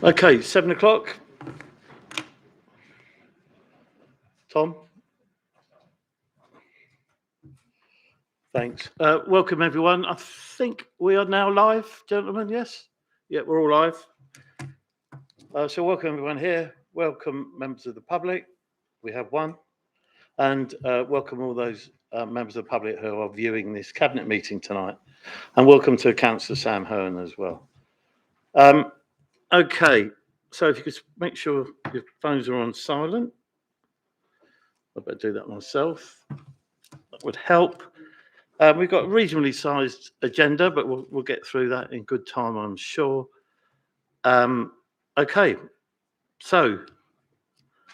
Okay, 7 o'clock. Tom? Thanks. Welcome, everyone. I think we are now live, gentlemen, yes? Yeah, we're all live. So welcome, everyone here. Welcome, members of the public. We have one. And welcome all those members of the public who are viewing this cabinet meeting tonight. And welcome to Councillor Sam Hearn as well. Okay, so if you could make sure your phones are on silent. I better do that myself. That would help. We've got a reasonably sized agenda, but we'll get through that in good time, I'm sure. Okay, so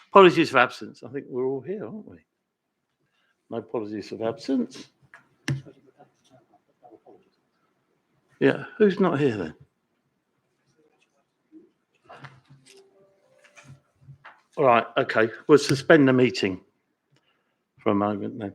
apologies for absence. I think we're all here, aren't we? No apologies for absence. Yeah, who's not here then? All right, okay, we'll suspend the meeting for a moment then.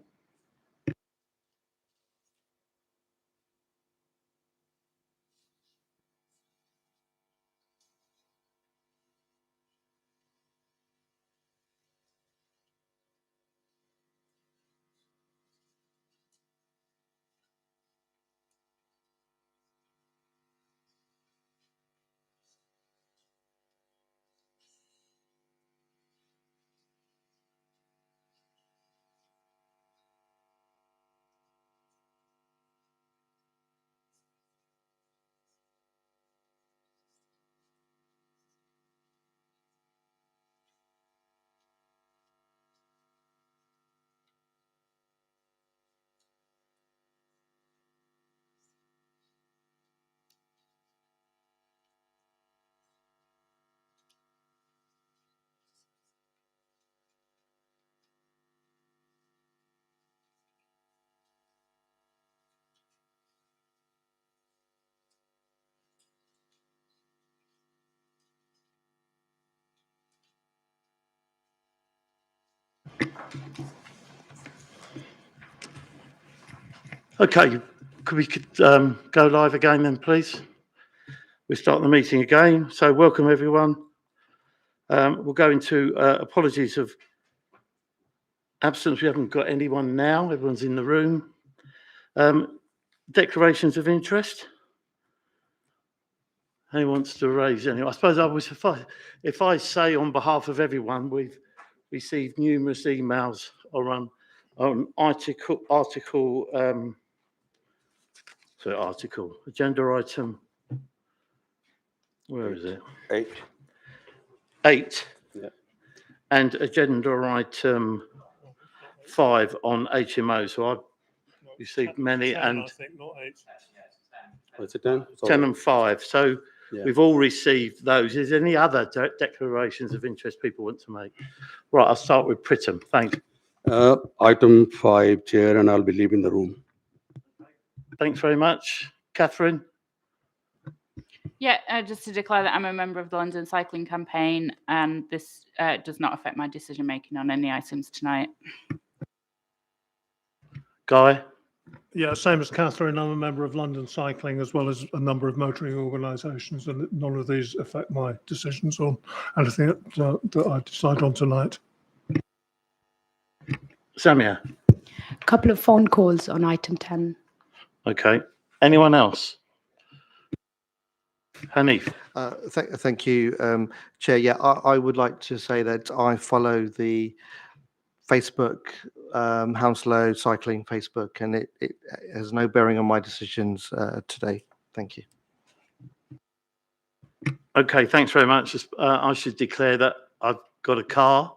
Okay, could we go live again then, please? We'll start the meeting again. So welcome everyone. We'll go into apologies of absence. We haven't got anyone now. Everyone's in the room. Declarations of interest. Who wants to raise any? I suppose if I say on behalf of everyone, we've received numerous emails on agenda item. Where is it? 8. Yeah. And agenda item 5 on HMO. So I've received many 10, and I think, not 8. What's it done? 10 and 5. So yeah, we've all received those. Is there any other declarations of interest people want to make? Right, I'll start with Prittam. Thanks. Item 5, Chair, and I'll be leaving the room. Thanks very much. Catherine? Yeah, just to declare that I'm a member of the London Cycling Campaign, and this does not affect my decision-making on any items tonight. Guy? Yeah, same as Catherine. I'm a member of London Cycling as well as a number of motoring organisations, and none of these affect my decisions on anything that I decide on tonight. Samia? A couple of phone calls on item 10. Okay. Anyone else? Hanif? Thank you, Chair. Yeah, I would like to say that I follow the Facebook Hounslow Cycling Facebook, and it has no bearing on my decisions today. Thank you. Okay, thanks very much. I should declare that I've got a car.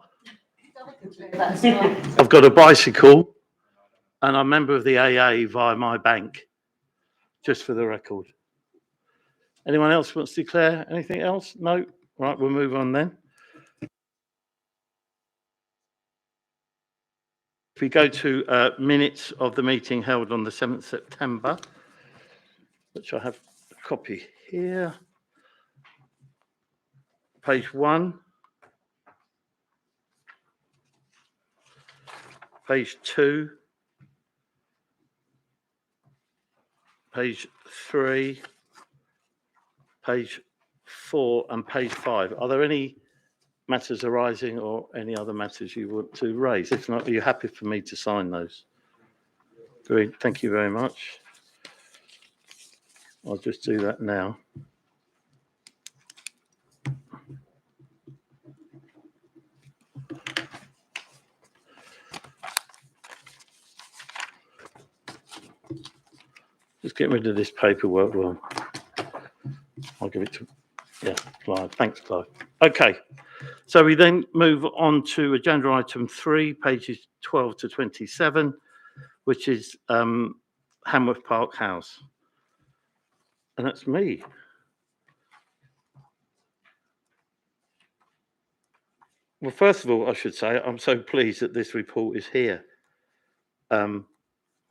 I've got a bicycle, and I'm a member of the AA via my bank, just for the record. Anyone else wants to declare anything else? No? Right, we'll move on then. If we go to minutes of the meeting held on the 7th September, which I have a copy here. Page 1. Page 2. Page 3. Page 4 and page 5. Are there any matters arising or any other matters you want to raise? If not, are you happy for me to sign those? Great, thank you very much. I'll just do that now. Just get rid of this paperwork. Well, I'll give it to, yeah, Clive. Thanks, Clive. Okay, so we then move on to agenda item 3, pages 12 to 27, which is Hanworth Park House. And that's me. Well, first of all, I should say I'm so pleased that this report is here. I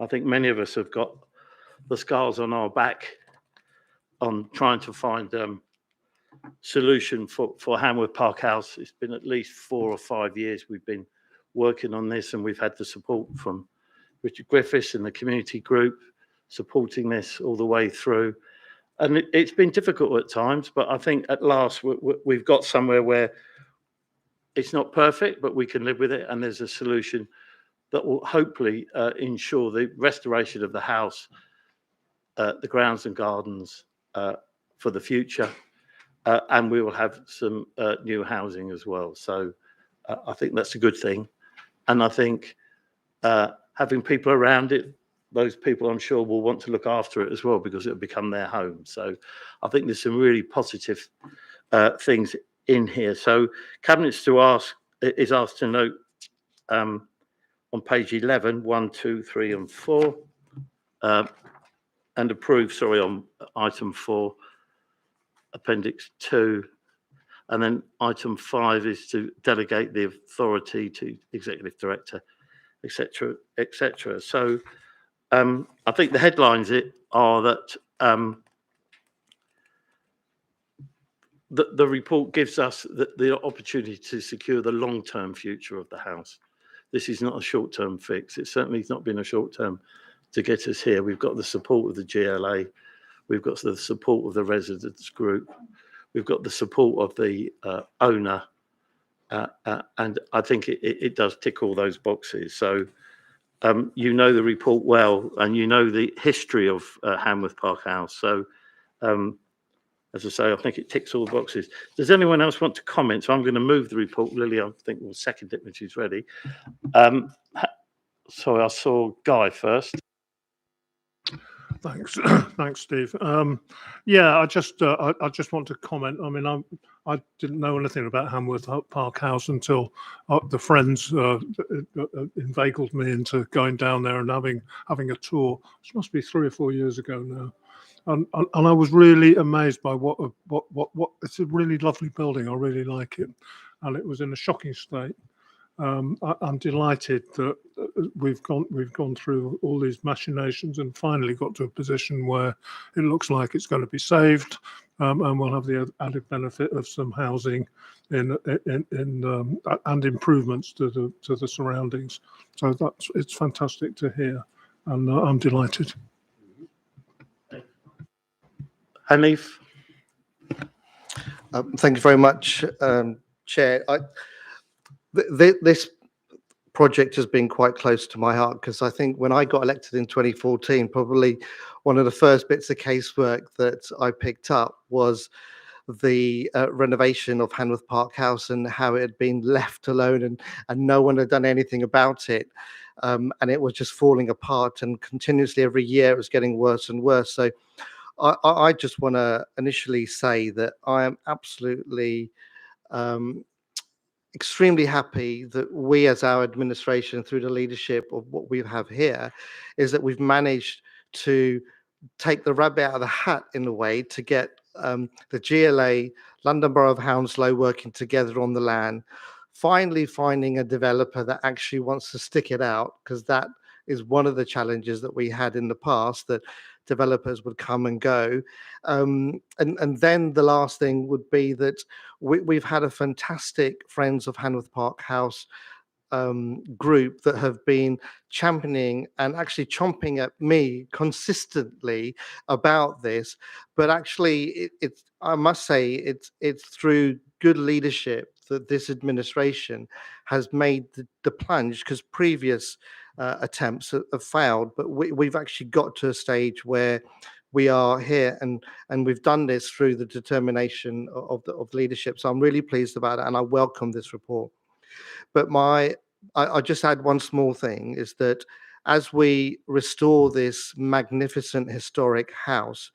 think many of us have got the scars on our back on trying to find solution for Hanworth Park House. It's been at least 4 or 5 years we've been working on this, and we've had the support from Richard Griffiths and the community group supporting this all the way through. And it's been difficult at times, but I think at last we've got somewhere where it's not perfect, but we can live with it, and there's a solution that will hopefully ensure the restoration of the house, the grounds and gardens for the future, and we will have some new housing as well. So I think that's a good thing. And I think having people around it, those people I'm sure will want to look after it as well, because it'll become their home. So I think there's some really positive things in here. So Cabinet is asked to note on page 11, 1, 2, 3 and 4, and approve, on item 4, appendix 2. And then item 5 is to delegate the authority to executive director, etc., etc. So I think the headlines are that the report gives us the opportunity to secure the long-term future of the house. This is not a short-term fix. It certainly has not been a short-term to get us here. We've got the support of the GLA. We've got the support of the residents group. We've got the support of the owner. And I think it does tick all those boxes. So you know the report well, and you know the history of Hanworth Park House. So as I say, I think it ticks all the boxes. Does anyone else want to comment? So I'm going to move the report. Lily, I think, will second it when she's ready. So I saw Guy first. Thanks, thanks, Steve. Yeah, I just want to comment. I mean, I didn't know anything about Hanworth Park House until the friends inveigled me into going down there and having a tour, which must be 3 or 4 years ago now. And I was really amazed by what it's a really lovely building. I really like it, and it was in a shocking state. I'm delighted that we've gone through all these machinations and finally got to a position where it looks like it's going to be saved, and we'll have the added benefit of some housing and improvements to the surroundings. So it's fantastic to hear, and I'm delighted. Hanif? Thank you very much, Chair. This project has been quite close to my heart, because I think when I got elected in 2014, probably one of the first bits of casework that I picked up was the renovation of Hanworth Park House and how it had been left alone and no one had done anything about it. And it was just falling apart, and continuously every year it was getting worse and worse. So I just want to initially say that I am absolutely extremely happy that we, as our administration, through the leadership of what we have here, is that we've managed to take the rabbit out of the hat in a way to get the GLA, London Borough of Hounslow working together on the land, finally finding a developer that actually wants to stick it out, because that is one of the challenges that we had in the past, that developers would come and go. And then the last thing would be that we've had a fantastic Friends of Hanworth Park House group that have been championing and actually chomping at me consistently about this. But actually, it's I must say it's through good leadership that this administration has made the plunge, because previous attempts have failed. But we've actually got to a stage where we are here, and we've done this through the determination of the leadership. So I'm really pleased about it, and I welcome this report. But I just add one small thing, is that as we restore this magnificent historic house,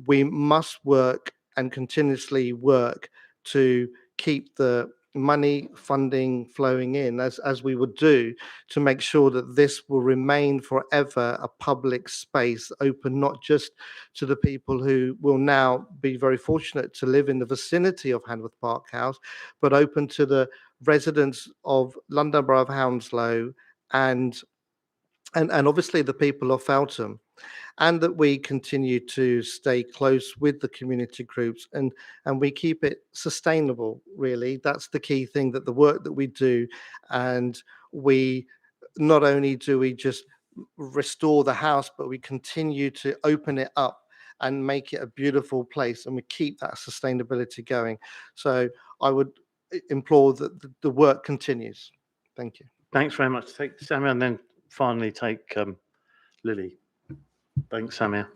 we must work and continuously work to keep the money funding flowing in, as we would do, to make sure that this will remain forever a public space, open not just to the people who will now be very fortunate to live in the vicinity of Hanworth Park House, but open to the residents of London Borough of Hounslow and obviously the people of Feltham, and that we continue to stay close with the community groups, and we keep it sustainable. Really, that's the key thing, that the work that we do, and we not only do we just restore the house, but we continue to open it up and make it a beautiful place, and we keep that sustainability going. So I would implore that the work continues. Thank you. Thanks very much. Take Samia, and then finally take Lily. Thanks, Samia.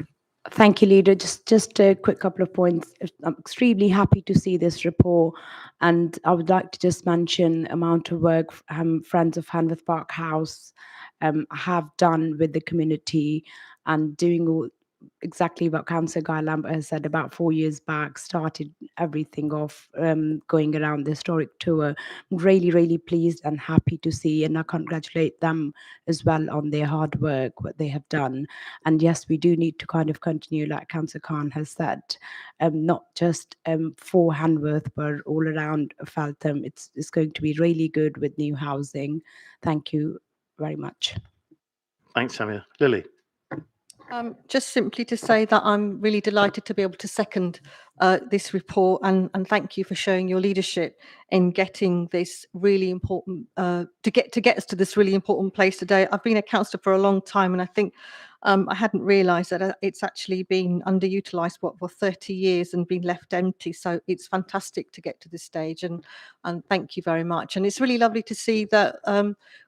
Thank you, Leader. Just a quick couple of points. I'm extremely happy to see this report, and I would like to just mention amount of work Friends of Hanworth Park House have done with the community, and doing all exactly what Councillor Guy Lambert has said. About 4 years back, started everything off, going around the historic tour. Really, really pleased and happy to see, and I congratulate them as well on their hard work, what they have done. And yes, we do need to kind of continue, like Councillor Khan has said, not just for Hanworth, but all around Feltham. It's going to be really good with new housing. Thank you very much. Thanks, Samia. Lily. Just simply to say that I'm really delighted to be able to second this report, and thank you for showing your leadership in getting this really important to get us to this really important place today. I've been a councillor for a long time, and I think I hadn't realised that it's actually been underutilised for 30 years and been left empty. So it's fantastic to get to this stage, and thank you very much. And it's really lovely to see that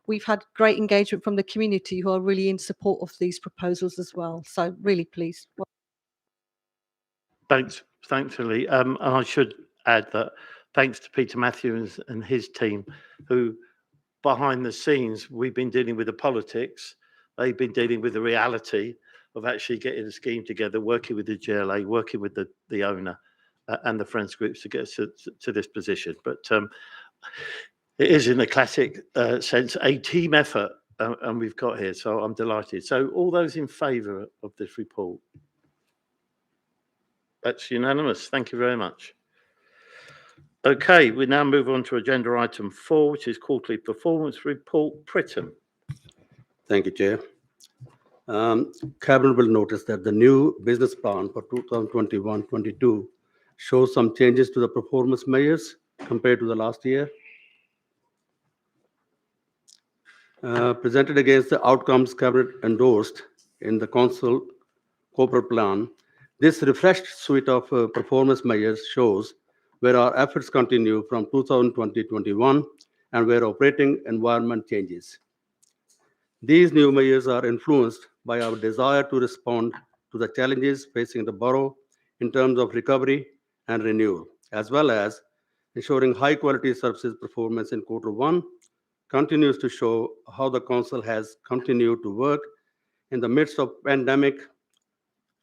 we've had great engagement from the community, who are really in support of these proposals as well. So really pleased. Thanks, Lily. And I should add that thanks to Peter Matthews and his team, who behind the scenes, we've been dealing with the politics. They've been dealing with the reality of actually getting a scheme together, working with the GLA, working with the owner and the Friends groups to get us to this position. But it is, in the classic sense, a team effort, and we've got here. So I'm delighted. So all those in favour of this report? That's unanimous. Thank you very much. Okay, we now move on to agenda item 4, which is quarterly performance report. Pritton. Thank you, Chair. Cabinet will notice that the new business plan for 2021-22 shows some changes to the performance measures compared to the last year. Presented against the outcomes Cabinet endorsed in the Council corporate plan, this refreshed suite of performance measures shows where our efforts continue from 2020-21 and where operating environment changes. These new measures are influenced by our desire to respond to the challenges facing the borough in terms of recovery and renewal, as well as ensuring high-quality services performance in Q1 continues to show how the Council has continued to work in the midst of pandemic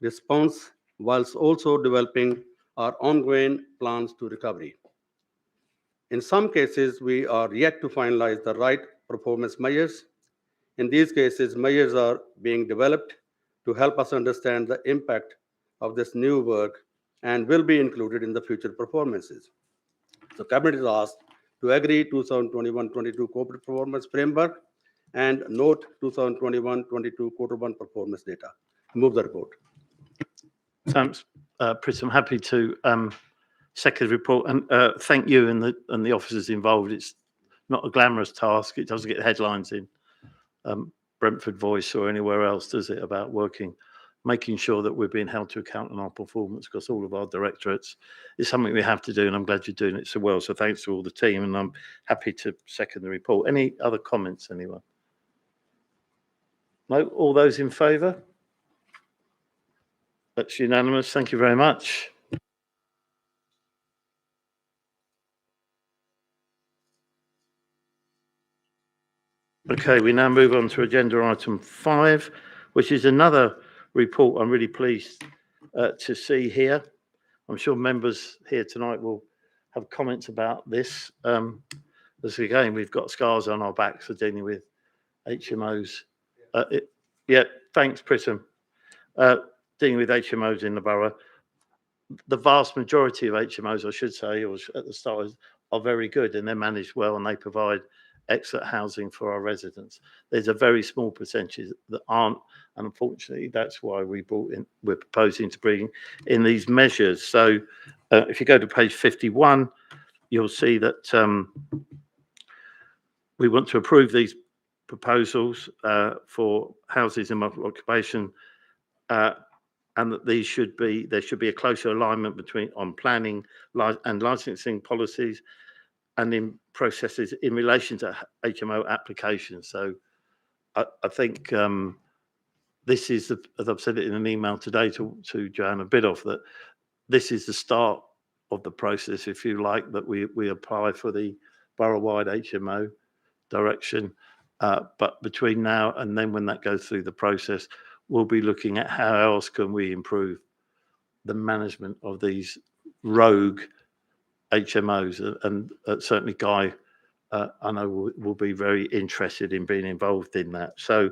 response, whilst also developing our ongoing plans to recovery. In some cases, we are yet to finalize the right performance measures. In these cases, measures are being developed to help us understand the impact of this new work and will be included in the future performances. The Cabinet is asked to agree 2021-22 corporate performance framework and note 2021-22 Q1 performance data. Move the report. Thanks, Pritton. I'm happy to second the report, and thank you and the officers involved. It's not a glamorous task. It doesn't get headlines in Brentford Voice or anywhere else, does it, about making sure that we're being held to account on our performance across all of our directorates. It's something we have to do, and I'm glad you're doing it so well. So thanks to all the team, and I'm happy to second the report. Any other comments, anyone? No? All those in favour? That's unanimous. Thank you very much. Okay, we now move on to agenda item 5, which is another report I'm really pleased to see here. I'm sure members here tonight will have comments about this. As again, we've got scars on our backs for dealing with HMOs. Yeah, thanks, Prism. Dealing with HMOs in the borough. The vast majority of HMOs, I should say, or at the start, are very good, and they're managed well, and they provide excellent housing for our residents. There's a very small percentage that aren't, and unfortunately, that's why we're proposing to bring in these measures. So, if you go to page 51, you'll see that we want to approve these proposals for houses in multiple occupation, and that there should be a closer alignment on planning and licensing policies and in processes in relation to HMO applications. So I think this is, as I've said it in an email today to Joanna Bidoff, that this is the start of the process, if you like, that we apply for the borough-wide HMO direction. But between now and then, when that goes through the process, we'll be looking at how else can we improve the management of these rogue HMOs, and certainly Guy, I know will be very interested in being involved in that. So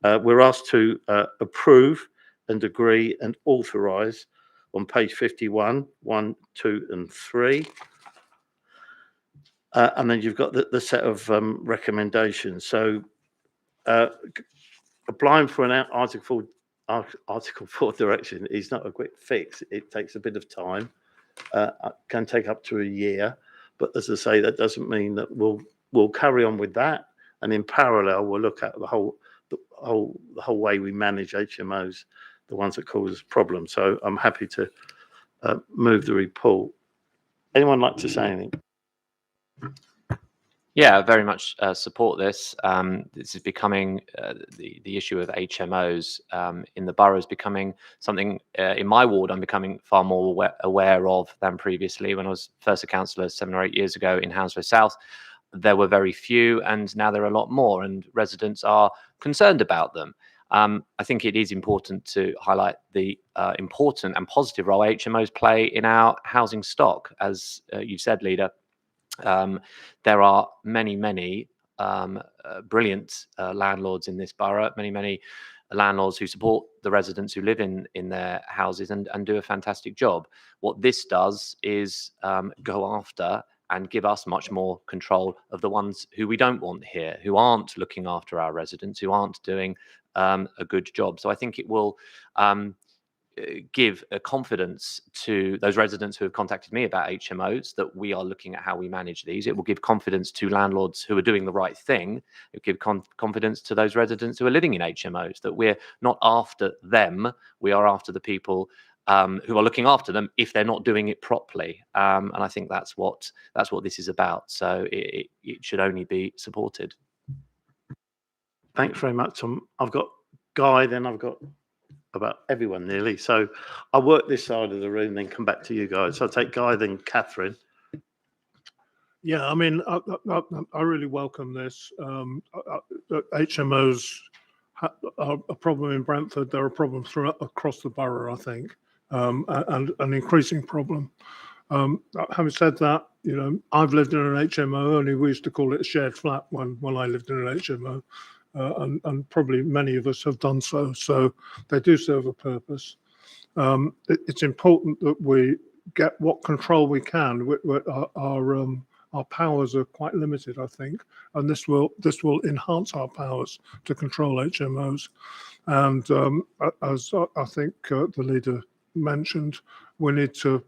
we're asked to approve and agree and authorise on page 51, 1, 2 and 3. And then you've got the set of recommendations. So applying for an Article 4 direction is not a quick fix. It takes a bit of time. Can take up to a year, but as I say, that doesn't mean that we'll carry on with that, and in parallel we'll look at the whole way we manage HMOs, the ones that cause problems. So I'm happy to move the report. Anyone like to say anything? Yeah, very much support this. This is becoming the issue of HMOs in the borough is becoming something in my ward I'm becoming far more aware of than previously. When I was first a councillor 7 or 8 years ago in Hounslow South, there were very few, and now there are a lot more, and residents are concerned about them. I think it is important to highlight the important and positive role HMOs play in our housing stock. As you said, Leader, there are many brilliant landlords in this borough, many landlords who support the residents who live in their houses and do a fantastic job. What this does is go after and give us much more control of the ones who we don't want here, who aren't looking after our residents, who aren't doing a good job. So I think it will give a confidence to those residents who have contacted me about HMOs that we are looking at how we manage these. It will give confidence to landlords who are doing the right thing. It will give confidence to those residents who are living in HMOs that we're not after them. We are after the people who are looking after them if they're not doing it properly. And I think that's what this is about. So it should only be supported. Thanks very much, Tom. I've got Guy, then I've got about everyone nearly. So I'll work this side of the room, then come back to you guys. So I'll take Guy, then Catherine. Yeah, I mean, I really welcome this. HMOs are a problem in Brentford. They're a problem across the borough, I think, and an increasing problem. Having said that, you know, I've lived in an HMO, only we used to call it a shared flat when I lived in an HMO. And probably many of us have done so. So they do serve a purpose. It's important that we get what control we can. Our powers are quite limited, I think, and this will enhance our powers to control HMOs. And as I think the leader mentioned, we need to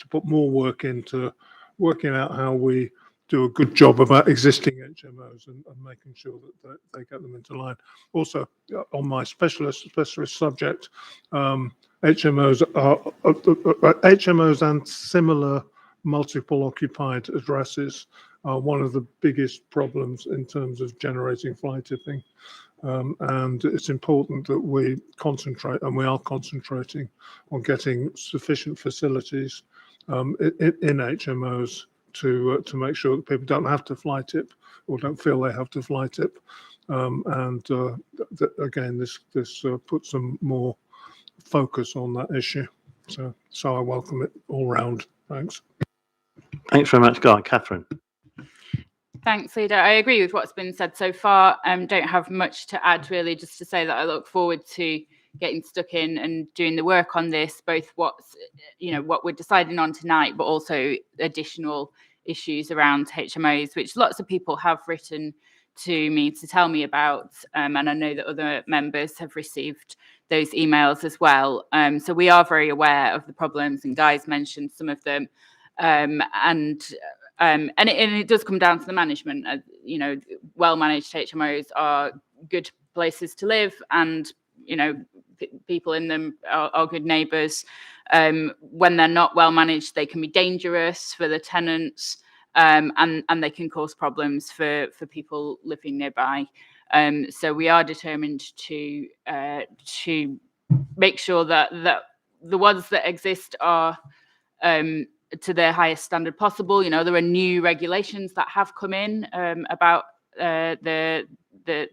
put more work into working out how we do a good job about existing HMOs and making sure that they get them into line. Also, on my specialist subject, HMOs and similar multiple occupied addresses are one of the biggest problems in terms of generating fly tipping. And it's important that we concentrate, and we are concentrating on getting sufficient facilities in HMOs to make sure that people don't have to fly tip or don't feel they have to fly tip. Again, this puts some more focus on that issue. So I welcome it all round. Thanks. Thanks very much, Guy. Catherine. Thanks, Leader. I agree with what's been said so far. Don't have much to add, really, just to say that I look forward to getting stuck in and doing the work on this, both what we're deciding on tonight, but also additional issues around HMOs, which lots of people have written to me to tell me about. And I know that other members have received those emails as well. So we are very aware of the problems, and Guy's mentioned some of them. And it does come down to the management. Well-managed HMOs are good places to live, and people in them are good neighbours. When they're not well managed, they can be dangerous for the tenants, and they can cause problems for people living nearby. So we are determined to make sure that the ones that exist are to the highest standard possible. There are new regulations that have come in about the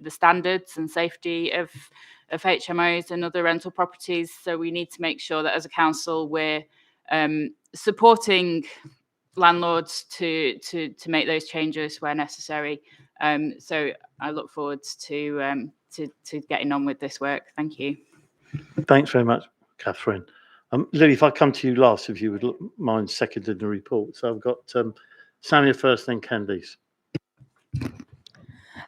standards and safety of HMOs and other rental properties. So we need to make sure that as a council we're supporting landlords to make those changes where necessary. So I look forward to getting on with this work. Thank you. Thanks very much, Catherine. Lily, if I come to you last, if you would mind seconding the report. So I've got Samia first, then Candice.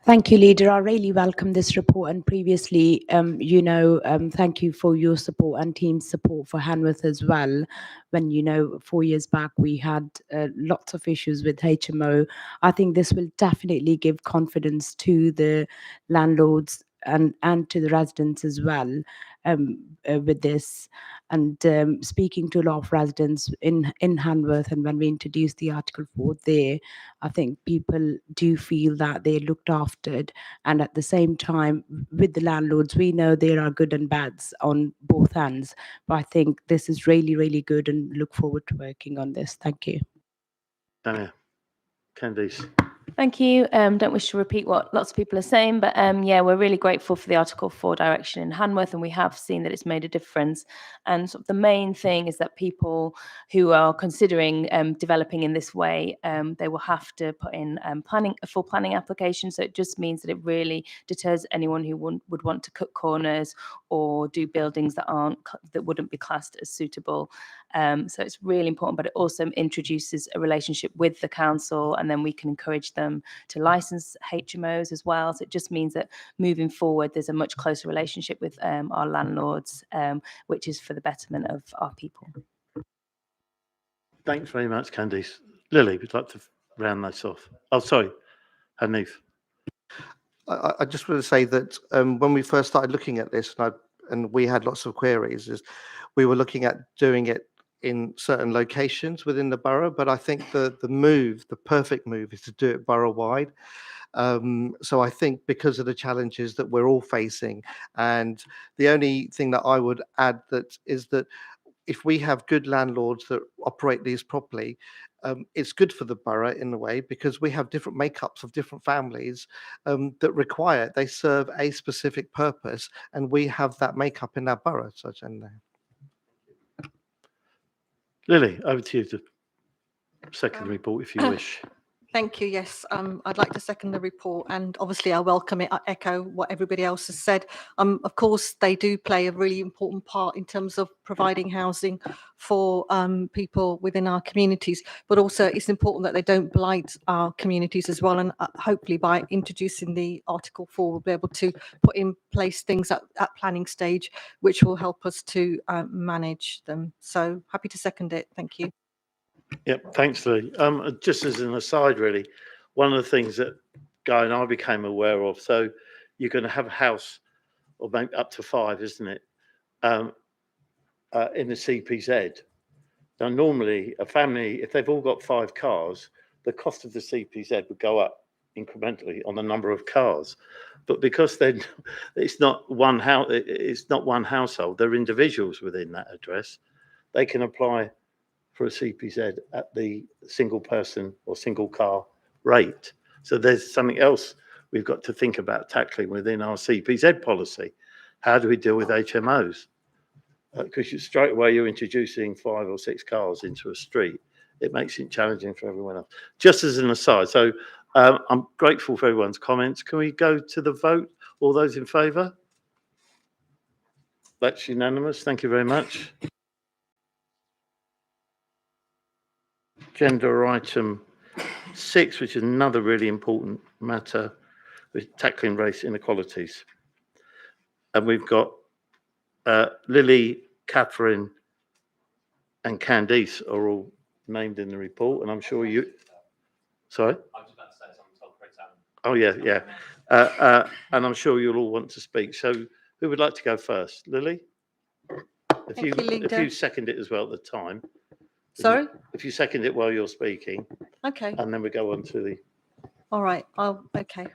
Thank you, Leader. I really welcome this report. And previously, thank you for your support and team's support for Hanworth as well. When, 4 years back, we had lots of issues with HMO. I think this will definitely give confidence to the landlords and to the residents as well with this. And speaking to a lot of residents in Hanworth, and when we introduced the Article 4 there, I think people do feel that they're looked after. And at the same time, with the landlords, we know there are good and bads on both ends. But I think this is really, really good, and look forward to working on this. Thank you. Samia. Candice. Thank you. Don't wish to repeat what lots of people are saying, but we're really grateful for the Article 4 direction in Hanworth, and we have seen that it's made a difference. And sort of the main thing is that people who are considering developing in this way, they will have to put in a full planning application. So it just means that it really deters anyone who would want to cut corners or do buildings that wouldn't be classed as suitable. So it's really important, but it also introduces a relationship with the council, and then we can encourage them to license HMOs as well. So it just means that moving forward, there's a much closer relationship with our landlords, which is for the betterment of our people. Thanks very much, Candice. Lily, would you like to round this off? Oh, sorry, Hanif. I just want to say that when we first started looking at this, and we had lots of queries, is we were looking at doing it in certain locations within the borough, but I think the perfect move is to do it borough-wide. So I think because of the challenges that we're all facing, and the only thing that I would add is that if we have good landlords that operate these properly, it's good for the borough in a way, because we have different makeups of different families that they serve a specific purpose, and we have that makeup in our borough. Lily, over to you to second the report if you wish. Thank you. Yes, I'd like to second the report, and obviously I welcome it. I echo what everybody else has said. Of course, they do play a really important part in terms of providing housing for people within our communities, but also it's important that they don't blight our communities as well. And hopefully by introducing the Article 4, we'll be able to put in place things at planning stage, which will help us to manage them. So happy to second it. Thank you. Yep, thanks, Lee. Just as an aside, really, one of the things that Guy and I became aware of, so you're going to have a house, or maybe up to 5, isn't it, in the CPZ. Now, normally, a family, if they've all got 5 cars, the cost of the CPZ would go up incrementally on the number of cars. But because then it's not one house, it's not one household, they're individuals within that address, they can apply for a CPZ at the single person or single car rate. So there's something else we've got to think about tackling within our CPZ policy. How do we deal with HMOs? Because straight away you're introducing 5 or 6 cars into a street. It makes it challenging for everyone else. Just as an aside, so I'm grateful for everyone's comments. Can we go to the vote? All those in favour? That's unanimous. Thank you very much. Agenda item 6, which is another really important matter, with tackling race inequalities. And we've got Lily, Catherine, and Candice are all named in the report, and I'm sure you. Sorry. I was about to say something. Oh yeah. And I'm sure you'll all want to speak. So, who would like to go first, Lily? If you second it as well at the time. Sorry? If you second it while you're speaking. Okay. And then we go on to the. All right. Okay.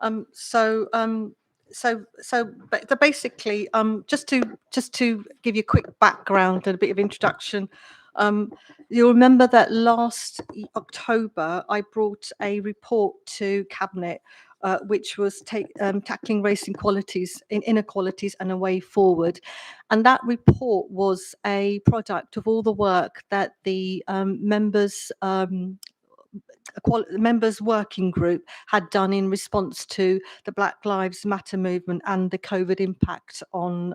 But basically, just to give you a quick background and a bit of introduction, you'll remember that last October I brought a report to Cabinet, which was tackling race inequalities and a way forward, and that report was a product of all the work that the members working group had done in response to the Black Lives Matter movement and the COVID impact on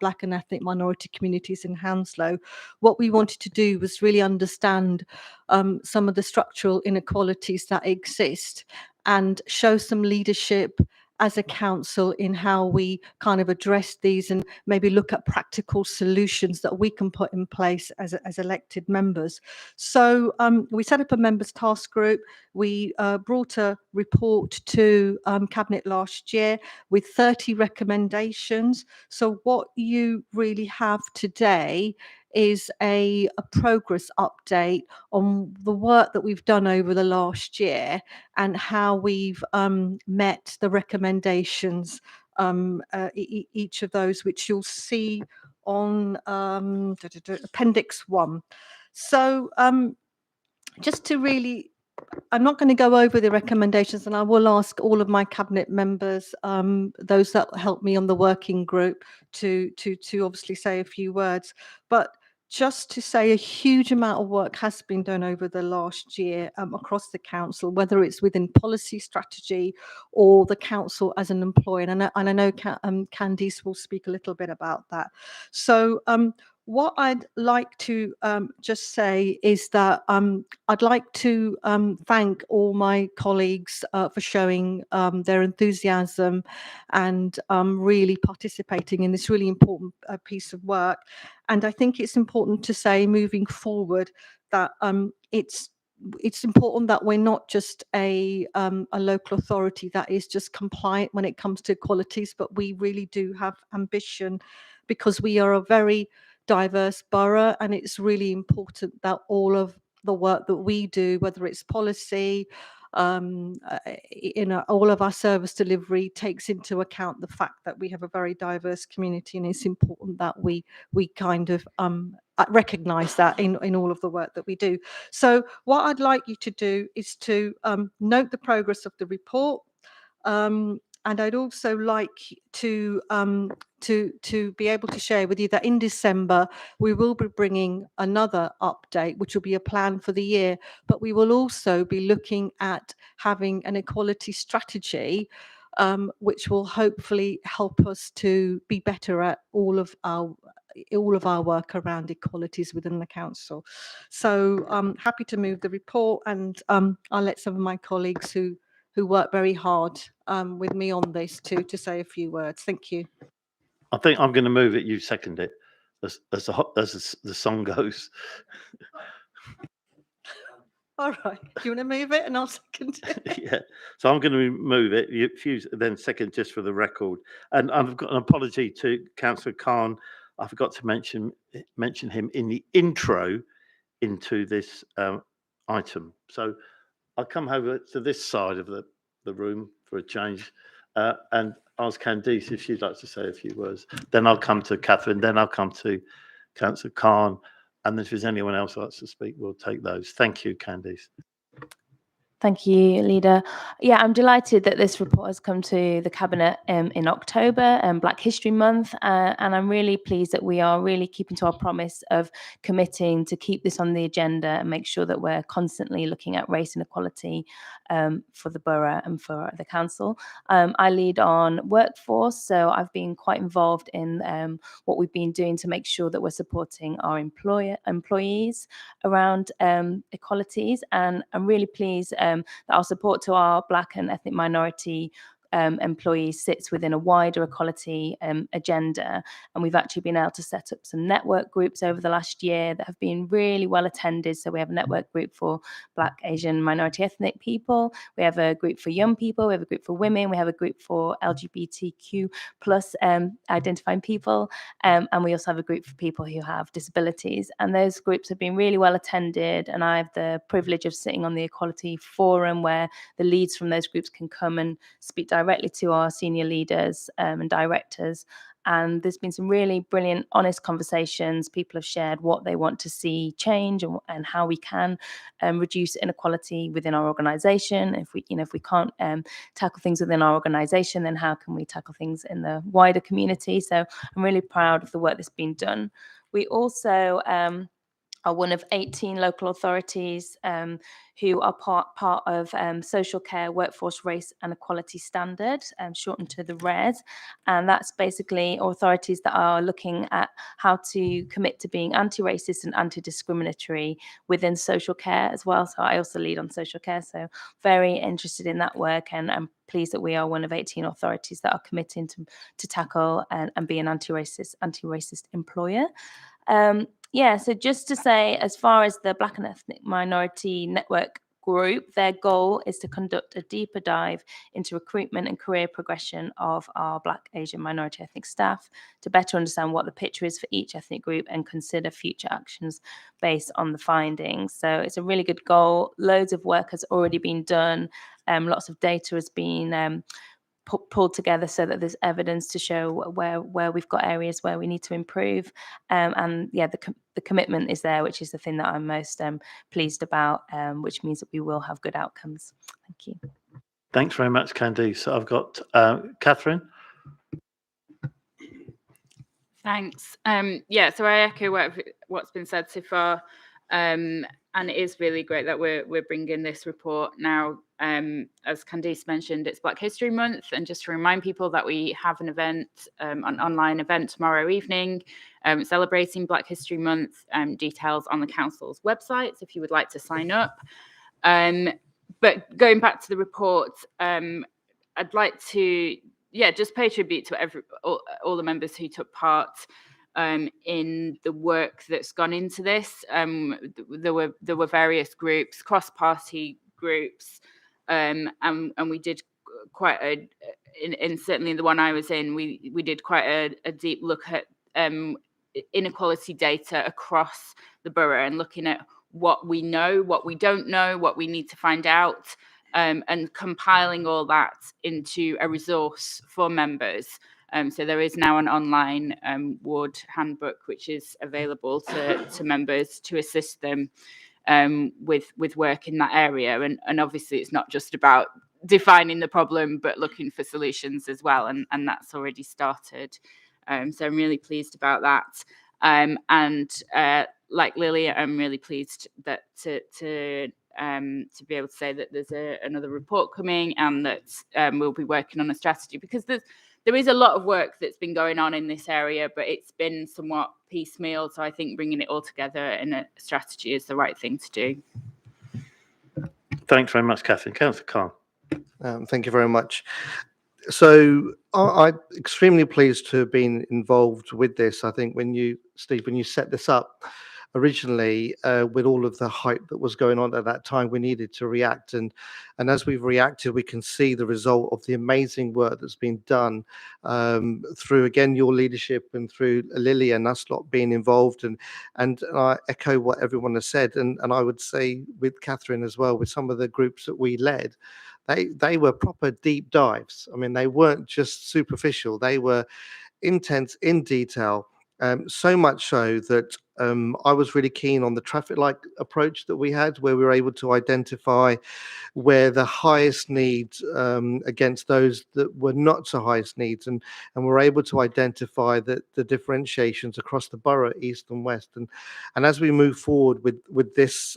Black and ethnic minority communities in Hounslow. What we wanted to do was really understand some of the structural inequalities that exist and show some leadership as a council in how we kind of address these and maybe look at practical solutions that we can put in place as elected members. So we set up a members task group. We brought a report to Cabinet last year with 30 recommendations. So what you really have today is a progress update on the work that we've done over the last year and how we've met the recommendations, each of those, which you'll see on Appendix 1. So just to really, I'm not going to go over the recommendations, and I will ask all of my Cabinet members, those that help me on the working group, to obviously say a few words. But just to say a huge amount of work has been done over the last year across the council, whether it's within policy strategy or the council as an employer. And I know Candice will speak a little bit about that. So what I'd like to just say is that I'd like to thank all my colleagues for showing their enthusiasm and really participating in this really important piece of work. And I think it's important to say moving forward that it's important that we're not just a local authority that is just compliant when it comes to equalities, but we really do have ambition, because we are a very diverse borough, and it's really important that all of the work that we do, whether it's policy, all of our service delivery, takes into account the fact that we have a very diverse community, and it's important that we kind of recognize that in all of the work that we do. So what I'd like you to do is to note the progress of the report, and I'd also like to be able to share with you that in December we will be bringing another update, which will be a plan for the year, but we will also be looking at having an equality strategy, which will hopefully help us to be better at all of our work around equalities within the council. So I'm happy to move the report, and I'll let some of my colleagues who work very hard with me on this to say a few words. Thank you. I think I'm going to move it. You second it, as the song goes. All right. Do you want to move it and I'll second it? Yeah. So I'm going to move it. Then second, just for the record. And I've got an apology to Councillor Khan. I forgot to mention him in the intro into this item. So I'll come over to this side of the room for a change and ask Candice if she'd like to say a few words. Then I'll come to Catherine. Then I'll come to Councillor Khan. And if there's anyone else who likes to speak, we'll take those. Thank you, Candice. Thank you, Leader. Yeah, I'm delighted that this report has come to the Cabinet in October, Black History Month, and I'm really pleased that we are really keeping to our promise of committing to keep this on the agenda and make sure that we're constantly looking at race inequality for the borough and for the council. I lead on workforce, so I've been quite involved in what we've been doing to make sure that we're supporting our employees around equalities, and I'm really pleased that our support to our Black and ethnic minority employees sits within a wider equality agenda. And we've actually been able to set up some network groups over the last year that have been really well attended. So we have a network group for Black, Asian, minority ethnic people. We have a group for young people. We have a group for women. We have a group for LGBTQ plus identifying people. And we also have a group for people who have disabilities. And those groups have been really well attended. And I have the privilege of sitting on the Equality Forum where the leads from those groups can come and speak directly to our senior leaders and directors. And there's been some really brilliant, honest conversations. People have shared what they want to see change and how we can reduce inequality within our organisation. If we can't tackle things within our organisation, then how can we tackle things in the wider community? So I'm really proud of the work that's been done. We also are one of 18 local authorities who are part of Social Care Workforce Race and Equality Standard, shortened to the RED. And that's basically authorities that are looking at how to commit to being anti-racist and anti-discriminatory within social care as well. So I also lead on social care, so very interested in that work, and I'm pleased that we are one of 18 authorities that are committing to tackle and be an anti-racist employer. Yeah, so just to say, as far as the Black and Ethnic Minority Network Group, their goal is to conduct a deeper dive into recruitment and career progression of our Black, Asian, minority ethnic staff to better understand what the picture is for each ethnic group and consider future actions based on the findings. So it's a really good goal. Loads of work has already been done. Lots of data has been pulled together so that there's evidence to show where we've got areas where we need to improve. And yeah, the commitment is there, which is the thing that I'm most pleased about, which means that we will have good outcomes. Thank you. Thanks very much, Candice. So I've got Catherine. Thanks. Yeah, so I echo what's been said so far. And it is really great that we're bringing this report now. As Candice mentioned, it's Black History Month, and just to remind people that we have an event, an online event tomorrow evening, celebrating Black History Month. Details on the council's websites if you would like to sign up. But going back to the report, I'd like to just pay tribute to all the members who took part in the work that's gone into this. There were various groups, cross-party groups, and we did quite certainly in the one I was in, we did quite a deep look at inequality data across the borough and looking at what we know, what we don't know, what we need to find out, and compiling all that into a resource for members. So there is now an online ward handbook which is available to members to assist them with work in that area. And obviously it's not just about defining the problem, but looking for solutions as well. And that's already started. So I'm really pleased about that. And like Lily, I'm really pleased that to be able to say that there's another report coming and that we'll be working on a strategy, because there is a lot of work that's been going on in this area, but it's been somewhat piecemeal. So I think bringing it all together in a strategy is the right thing to do. Thanks very much, Catherine. Councillor Khan. Thank you very much. So I'm extremely pleased to have been involved with this. I think Steve, when you set this up, originally, with all of the hype that was going on at that time, we needed to react. And as we've reacted, we can see the result of the amazing work that's been done through, again, your leadership and through Lily and us lot being involved. And I echo what everyone has said. And I would say with Catherine as well, with some of the groups that we led, they were proper deep dives. I mean, they weren't just superficial. They were intense, in detail, so much so that I was really keen on the traffic light approach that we had, where we were able to identify where the highest needs against those that were not so highest needs, and we're able to identify the differentiations across the borough, east and west. And as we move forward with this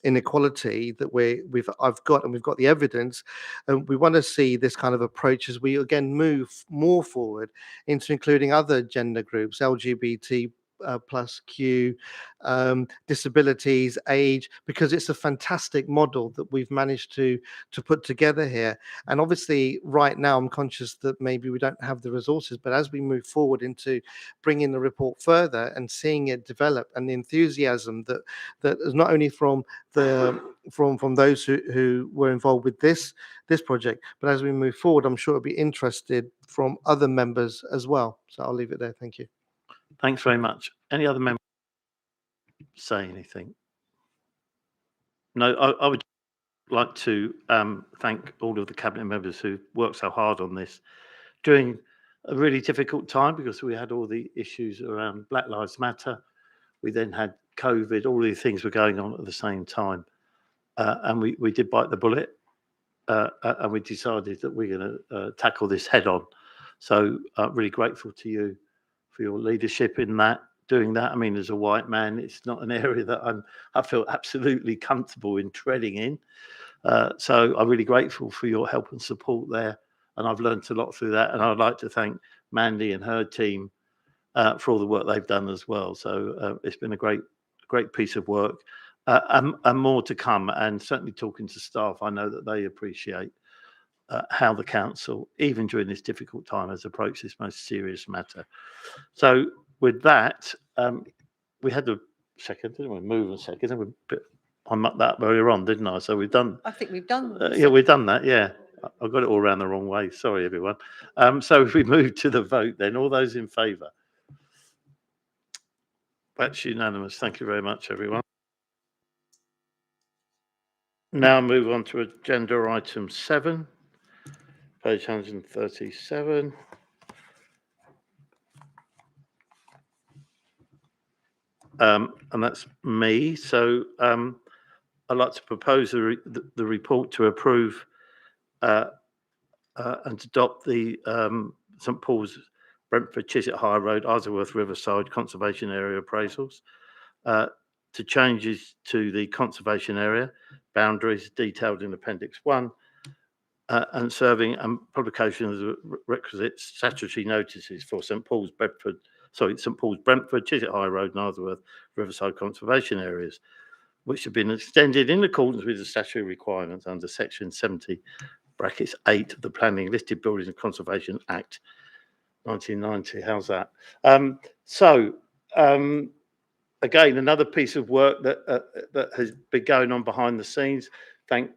inequality that we've got the evidence, and we want to see this kind of approach as we again move more forward into including other gender groups, LGBT plus Q, disabilities, age, because it's a fantastic model that we've managed to put together here. And obviously right now I'm conscious that maybe we don't have the resources, but as we move forward into bringing the report further and seeing it develop, and the enthusiasm that is not only from those who were involved with this project, but as we move forward, I'm sure it'll be interested from other members as well. So I'll leave it there. Thank you. Thanks very much. Any other members say anything? No, I would like to thank all of the cabinet members who worked so hard on this during a really difficult time, because we had all the issues around Black Lives Matter. We then had COVID, all these things were going on at the same time. And we did bite the bullet, and we decided that we're going to tackle this head on. So really grateful to you for your leadership in doing that. I mean, as a white man, it's not an area that I feel absolutely comfortable in treading in. So I'm really grateful for your help and support there. And I've learned a lot through that. And I'd like to thank Mandy and her team for all the work they've done as well. So it's been a great piece of work, and more to come. And certainly talking to staff, I know that they appreciate how the council, even during this difficult time, has approached this most serious matter. So with that, we had a second, didn't we? Move a second. I mucked that earlier on, didn't I? So we've done. I think we've done. Yeah, we've done that. Yeah, I got it all around the wrong way. Sorry, everyone. So if we move to the vote, then all those in favour. That's unanimous. Thank you very much, everyone. Now move on to agenda item 7, page 137. And that's me. So I'd like to propose the report to approve and adopt the St Paul's, Brentford, Chiswick High Road, Isleworth Riverside Conservation Area appraisals, to changes to the conservation area boundaries detailed in Appendix 1, and serving and publication of the requisite statutory notices for St Paul's, Brentford, Chiswick High Road and Isleworth Riverside Conservation Areas, which have been extended in accordance with the statutory requirements under Section 70(8) of the Planning, Listed Buildings and Conservation Act 1990. How's that? Again, another piece of work that has been going on behind the scenes. Thank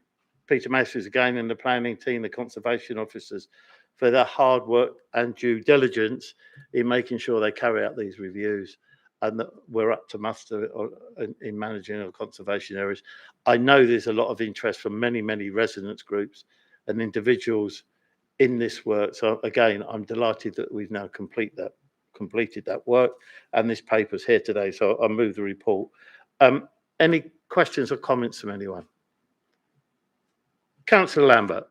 Peter Masters again and the planning team, the conservation officers, for their hard work and due diligence in making sure they carry out these reviews, and that we're up to muster in managing our conservation areas. I know there's a lot of interest from many residents groups and individuals in this work. So again, I'm delighted that we've now completed that work, and this paper's here today. So I'll move the report. Any questions or comments from anyone? Councillor Lambert.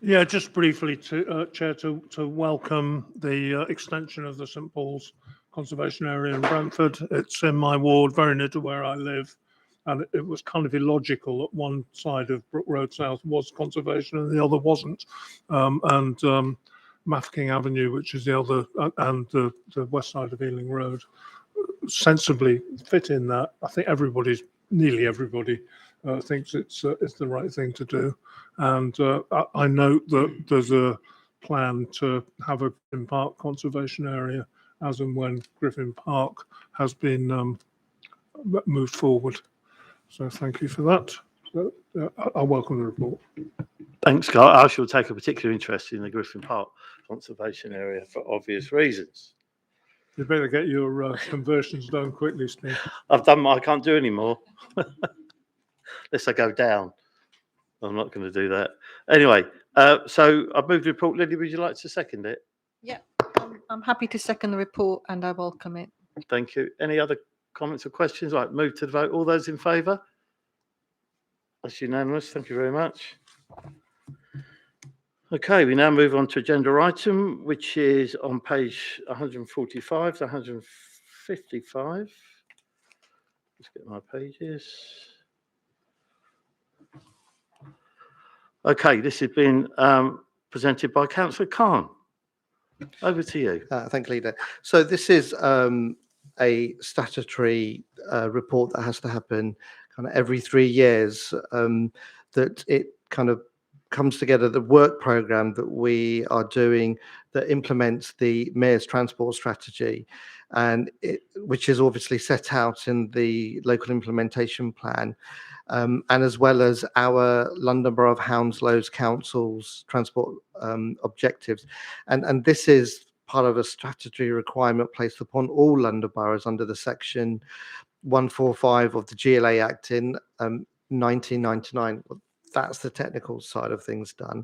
Yeah, just briefly, Chair, to welcome the extension of the St Paul's Conservation Area in Brentford. It's in my ward, very near to where I live, and it was kind of illogical that one side of Brook Road South was conservation and the other wasn't. Mafeking Avenue, which is the other, and the west side of Ealing Road, sensibly fit in that. I think nearly everybody thinks it's the right thing to do. And I note that there's a plan to have a Griffin Park conservation area as and when Griffin Park has been moved forward. So thank you for that. I welcome the report. Thanks, Scott. I shall take a particular interest in the Griffin Park conservation area for obvious reasons. You better get your conversions done quickly, Steve. I've done I can't do any more. Unless I go down. I'm not going to do that. Anyway, so I've moved the report. Lily, would you like to second it? Yeah, I'm happy to second the report and I welcome it. Thank you. Any other comments or questions? Right, move to the vote. All those in favour? That's unanimous. Thank you very much. Okay, we now move on to agenda item, which is on page 145 to 155. Let's get my pages. Okay, this has been presented by Councillor Khan. Over to you. Thank you, Leader. So this is a statutory report that has to happen kind of every 3 years, that it kind of comes together, the work program that we are doing that implements the Mayor's transport strategy, and which is obviously set out in the local implementation plan, and as well as our London Borough of Hounslow's Council's transport objectives. And this is part of a statutory requirement placed upon all London boroughs under the section 145 of the GLA Act in 1999. That's the technical side of things done.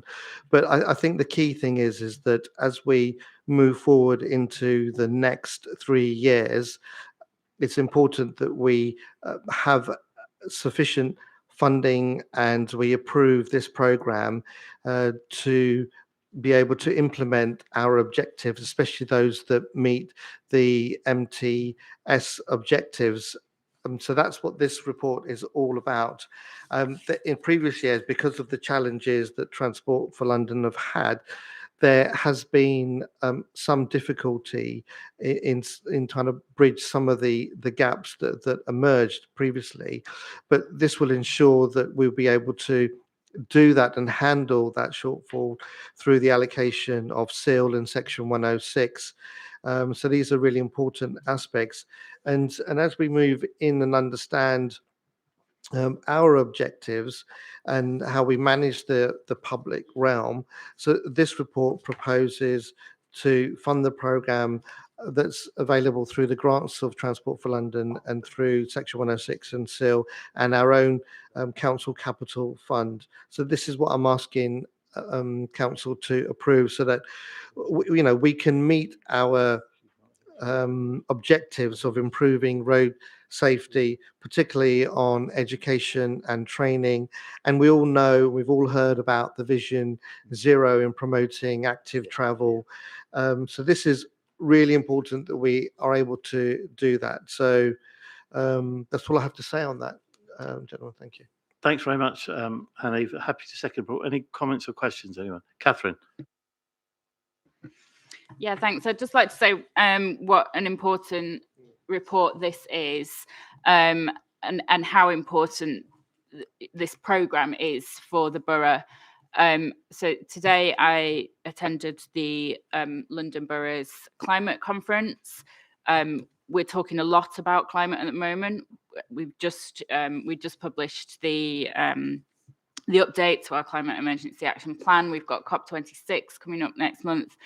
But I think the key thing is that as we move forward into the next 3 years, it's important that we have sufficient funding and we approve this program to be able to implement our objectives, especially those that meet the MTS objectives. So that's what this report is all about. In previous years, because of the challenges that Transport for London have had, there has been some difficulty in trying to bridge some of the gaps that emerged previously. But this will ensure that we'll be able to do that and handle that shortfall through the allocation of SEAL in section 106. So these are really important aspects. And as we move in and understand our objectives and how we manage the public realm, so this report proposes to fund the programme that's available through the grants of Transport for London and through Section 106 and SEAL and our own council capital fund. So this is what I'm asking council to approve, so that we can meet our objectives of improving road safety, particularly on education and training. And we all know, we've all heard about the Vision Zero in promoting active travel. So this is really important that we are able to do that. So that's all I have to say on that, gentlemen. Thank you. Thanks very much, Hanny. Happy to second. Any comments or questions, anyone? Catherine. Yeah, thanks. I'd just like to say what an important report this is, and how important this programme is for the borough. So today I attended the London Borough's climate conference. We're talking a lot about climate at the moment. We just published the update to our climate emergency action plan. We've got COP26 coming up next month.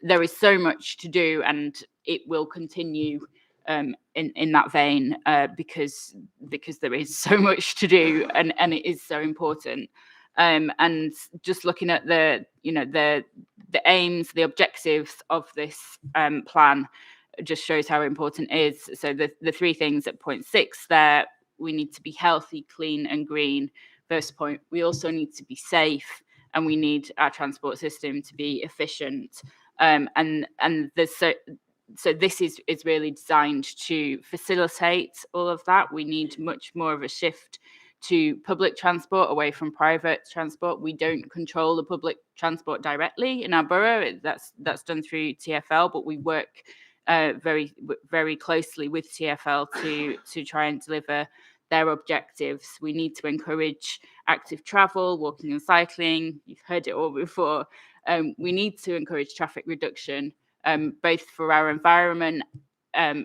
There is so much to do, and it will continue in that vein because there is so much to do, and it is so important. And just looking at the aims, the objectives of this plan just shows how important it is. So the 3 things at point 6 there: we need to be healthy, clean, and green. First point. We also need to be safe, and we need our transport system to be efficient. And there's so this is really designed to facilitate all of that. We need much more of a shift to public transport away from private transport. We don't control the public transport directly in our borough. That's done through TfL, but we work very, very closely with TfL to try and deliver their objectives. We need to encourage active travel, walking and cycling. You've heard it all before. We need to encourage traffic reduction, both for our environment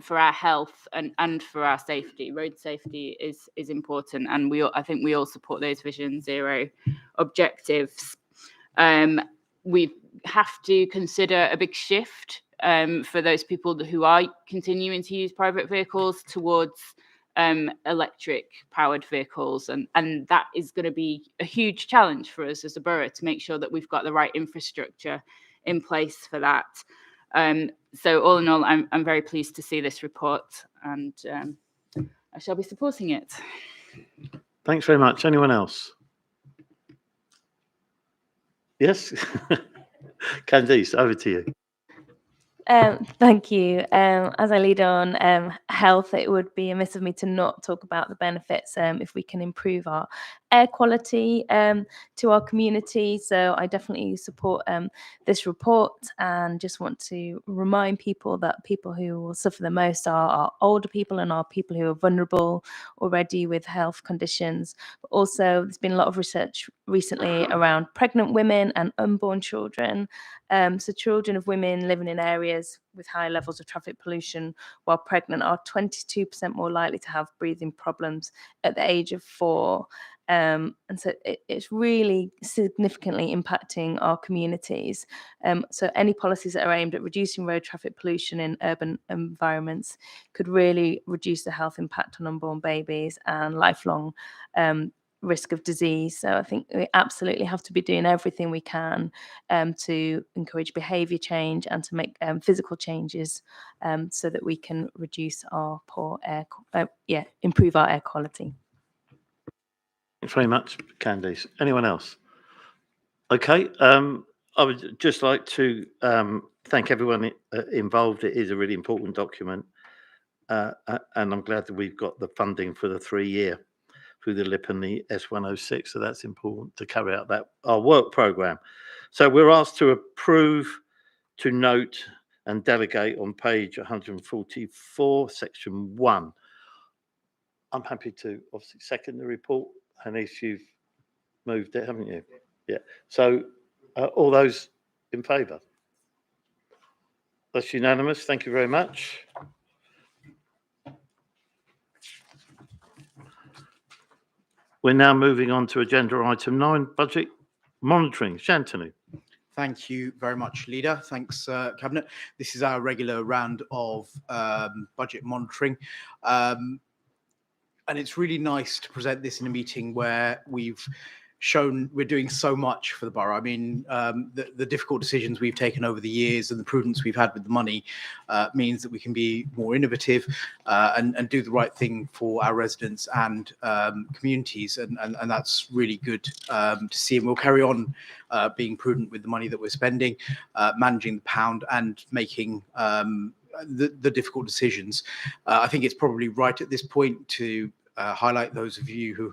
for our health and for our safety. Road safety is important, and I think we all support those Vision Zero objectives. We have to consider a big shift for those people who are continuing to use private vehicles towards electric powered vehicles, and that is going to be a huge challenge for us as a borough to make sure that we've got the right infrastructure in place for that. So all in all, I'm very pleased to see this report, and I shall be supporting it. Thanks very much. Anyone else? Yes? Candice, over to you. Thank you. As I lead on health, it would be amiss of me to not talk about the benefits if we can improve our air quality to our community. So I definitely support this report, and just want to remind people that people who will suffer the most are older people and are people who are vulnerable already with health conditions. But also, there's been a lot of research recently around pregnant women and unborn children. So children of women living in areas with high levels of traffic pollution while pregnant are 22% more likely to have breathing problems at the age of 4. And so it's really significantly impacting our communities. So any policies that are aimed at reducing road traffic pollution in urban environments could really reduce the health impact on unborn babies and lifelong risk of disease. So I think we absolutely have to be doing everything we can to encourage behaviour change and to make physical changes so that we can reduce our poor air, improve our air quality. Thanks very much, Candice. Anyone else? Okay. I would just like to thank everyone involved. It is a really important document, and I'm glad that we've got the funding for the 3-year through the LIP and the S106. So that's important to carry out our work programme. So we're asked to approve, to note and delegate on page 144, section 1. I'm happy to obviously second the report. Hannes, you've moved it, haven't you? Yeah. So all those in favour? That's unanimous. Thank you very much. We're now moving on to agenda item 9, budget monitoring. Shantanu. Thank you very much, Leader. Thanks, Cabinet. This is our regular round of budget monitoring. And it's really nice to present this in a meeting where we've shown we're doing so much for the borough. I mean, the difficult decisions we've taken over the years and the prudence we've had with the money means that we can be more innovative and do the right thing for our residents and communities. And that's really good to see. And we'll carry on being prudent with the money that we're spending, managing the pound and making the difficult decisions. I think it's probably right at this point to highlight those of you who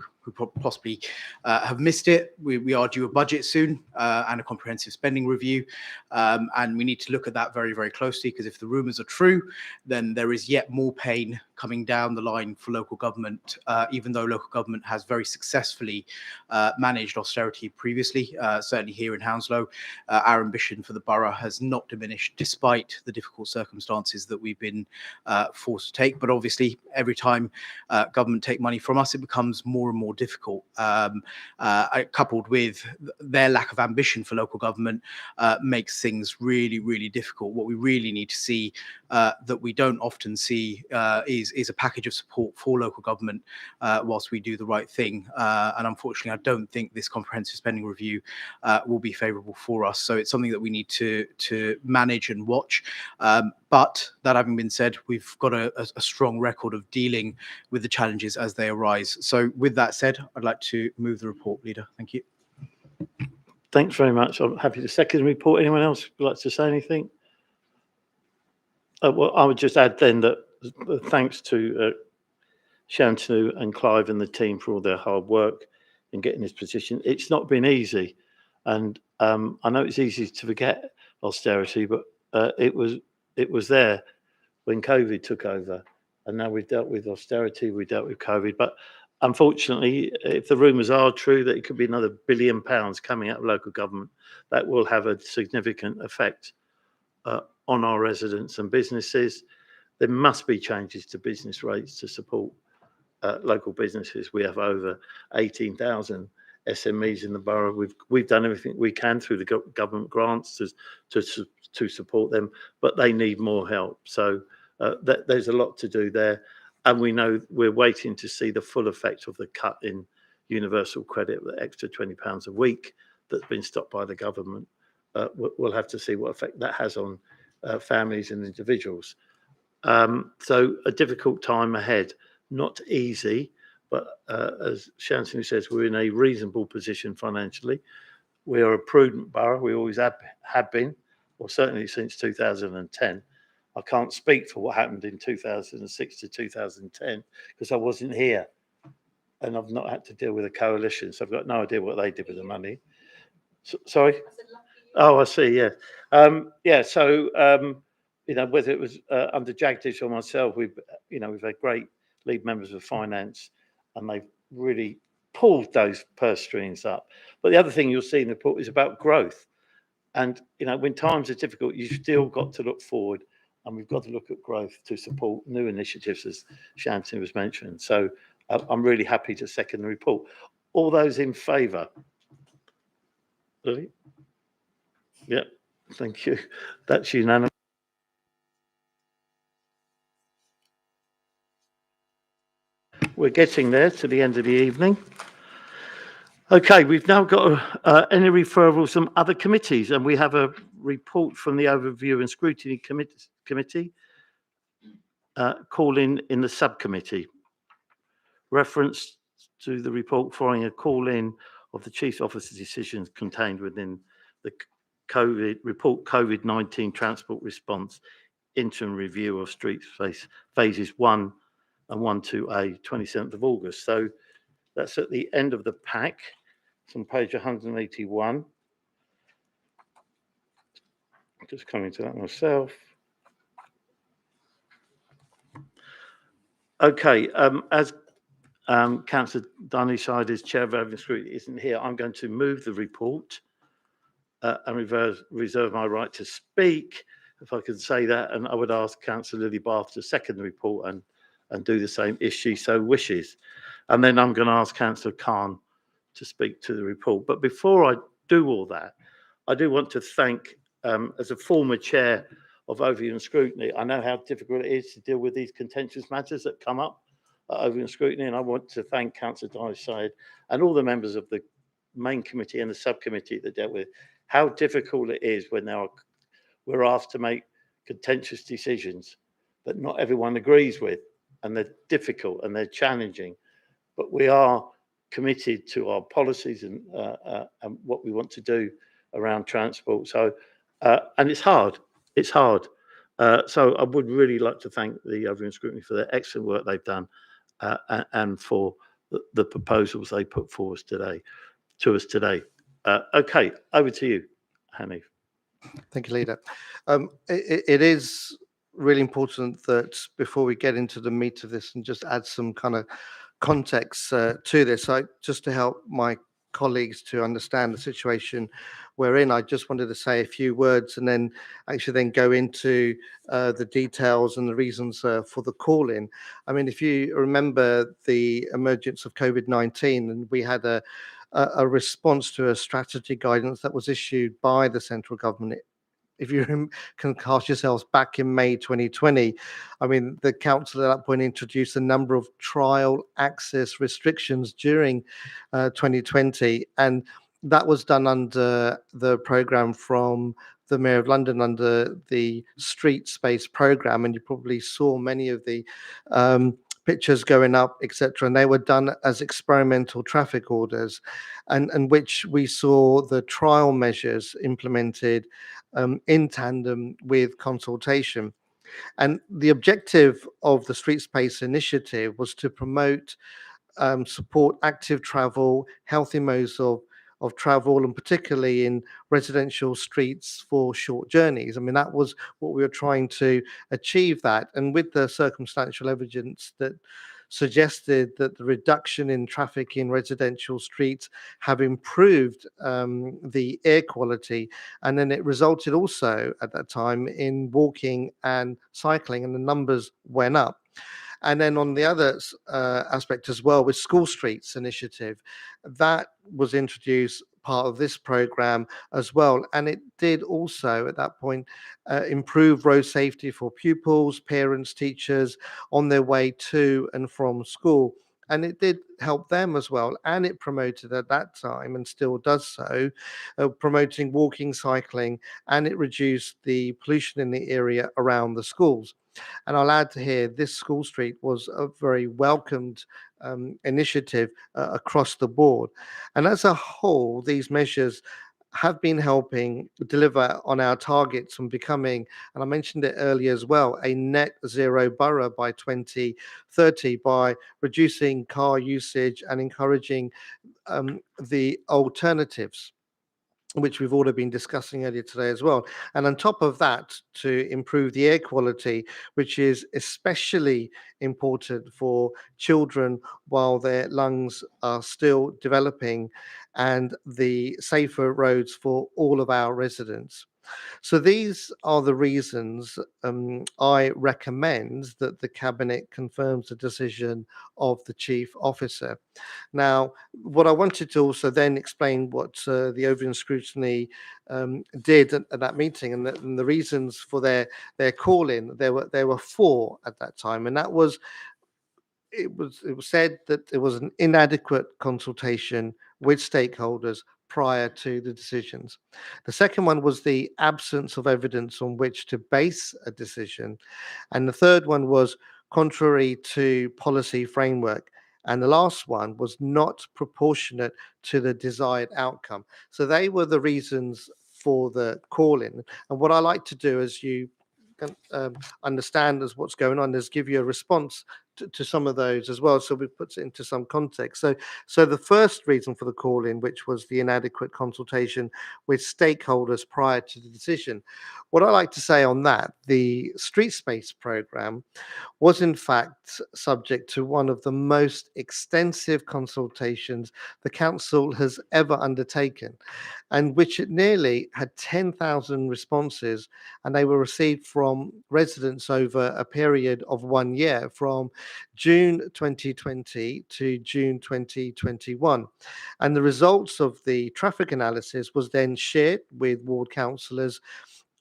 possibly have missed it. We are due a budget soon and a comprehensive spending review. And we need to look at that very, very closely, because if the rumours are true, then there is yet more pain coming down the line for local government, even though local government has very successfully managed austerity previously. Certainly here in Hounslow, our ambition for the borough has not diminished despite the difficult circumstances that we've been forced to take. But obviously, every time government take money from us, it becomes more and more difficult, coupled with their lack of ambition for local government makes things really, really difficult. What we really need to see that we don't often see is a package of support for local government whilst we do the right thing. And unfortunately, I don't think this comprehensive spending review will be favourable for us. So it's something that we need to manage and watch. But that having been said, we've got a strong record of dealing with the challenges as they arise. So with that said, I'd like to move the report, Leader. Thank you. Thanks very much. I'm happy to second the report. Anyone else would like to say anything? Well, I would just add then that thanks to Shantanu and Clive and the team for all their hard work in getting this position. It's not been easy. And I know it's easy to forget austerity, but it was there when COVID took over. And now we've dealt with austerity, we dealt with COVID. But unfortunately, if the rumours are true that it could be another £1 billion coming out of local government, that will have a significant effect on our residents and businesses. there must be changes to business rates to support local businesses. We have over 18,000 SMEs in the borough. We've done everything we can through the government grants to support them, but they need more help. So there's a lot to do there, and we know we're waiting to see the full effect of the cut in universal credit, the extra £20 a week that's been stopped by the government. We'll have to see what effect that has on families and individuals. So a difficult time ahead, not easy, but as Shantanu says, we're in a reasonable position financially. We are a prudent borough. We always have been, or certainly since 2010. I can't speak for what happened in 2006 to 2010 because I wasn't here, and I've not had to deal with a coalition, so I've got no idea what they did with the money. Sorry? Oh, I see. Yeah. So whether it was under Jagdish or myself, we've had great lead members of finance, and they've really pulled those purse strings up. But the other thing you'll see in the report is about growth. And, when times are difficult, you've still got to look forward, and we've got to look at growth to support new initiatives, as Shantanu was mentioning. So I'm really happy to second the report. All those in favour? Really? Yeah, thank you. That's unanimous. We're getting there to the end of the evening. Okay, we've now got any referrals from other committees, and we have a report from the Overview and Scrutiny Committee, call-in the subcommittee. Reference to the report following a call-in of the Chief Officer's decisions contained within the COVID-19 Transport Response Interim Review of Streets Phases 1 and 1-2A, 27th of August. So that's at the end of the pack. It's on page 181. Just coming to that myself. Okay, as Councillor Dunnyside, as Chair of Overview Scrutiny, isn't here, I'm going to move the report and reserve my right to speak, if I could say that. And I would ask Councillor Lily Bath to second the report and do the same if she so wishes. And then I'm going to ask Councillor Khan to speak to the report. But before I do all that, I do want to thank, as a former chair of Overview and Scrutiny, I know how difficult it is to deal with these contentious matters that come up at Overview and Scrutiny, and I want to thank Councillor Dunnyside and all the members of the main committee and the subcommittee that dealt with how difficult it is when we're asked to make contentious decisions that not everyone agrees with, and they're difficult and they're challenging, but we are committed to our policies and what we want to do around transport. So, and it's hard. It's hard. So I would really like to thank the Overview and Scrutiny for the excellent work they've done and for the proposals they put forward to us today. Okay, over to you, Hanif. Thank you, Leader. It is really important that before we get into the meat of this and just add some kind of context to this, just to help my colleagues to understand the situation we're in, I just wanted to say a few words and then go into the details and the reasons for the call-in. I mean, if you remember the emergence of COVID-19, and we had a response to a strategy guidance that was issued by the central government. If you can cast yourselves back in May 2020, I mean, the council at that point introduced a number of trial access restrictions during 2020, and that was done under the programme from the Mayor of London under the Street Space programme, and you probably saw many of the pictures going up, etc. And they were done as experimental traffic orders, and which we saw the trial measures implemented in tandem with consultation. And the objective of the Street Space initiative was to promote, support active travel, healthy modes of travel, and particularly in residential streets for short journeys. I mean, that was what we were trying to achieve that. And with the circumstantial evidence that suggested that the reduction in traffic in residential streets have improved the air quality. And then it resulted also at that time in walking and cycling, and the numbers went up. And then on the other aspect as well, with School Streets initiative, that was introduced part of this program as well. And it did also at that point improve road safety for pupils, parents, teachers on their way to and from school. And it did help them as well. And it promoted at that time, and still does so, promoting walking, cycling, and it reduced the pollution in the area around the schools. And I'll add to here, this School Street was a very welcomed initiative across the board. And as a whole, these measures have been helping deliver on our targets on becoming, and I mentioned it earlier as well, a net zero borough by 2030 by reducing car usage and encouraging the alternatives, which we've already been discussing earlier today as well. And on top of that, to improve the air quality, which is especially important for children while their lungs are still developing, and the safer roads for all of our residents. So these are the reasons I recommend that the Cabinet confirms the decision of the Chief Officer. Now, what I wanted to also then explain what the Overall Scrutiny did at that meeting, and the reasons for their call-in. There were four at that time, and that was it was said that there was an inadequate consultation with stakeholders prior to the decisions. The second one was the absence of evidence on which to base a decision. And the third one was contrary to policy framework. And the last one was not proportionate to the desired outcome. So they were the reasons for the call-in. And what I like to do, as you can understand as what's going on, is give you a response to some of those as well, so we put it into some context. So the first reason for the call-in, which was the inadequate consultation with stakeholders prior to the decision. What I like to say on that, the street space program was in fact subject to one of the most extensive consultations the council has ever undertaken, and which it nearly had 10,000 responses, and they were received from residents over a period of 1 year, from June 2020 to June 2021. And the results of the traffic analysis was then shared with ward councillors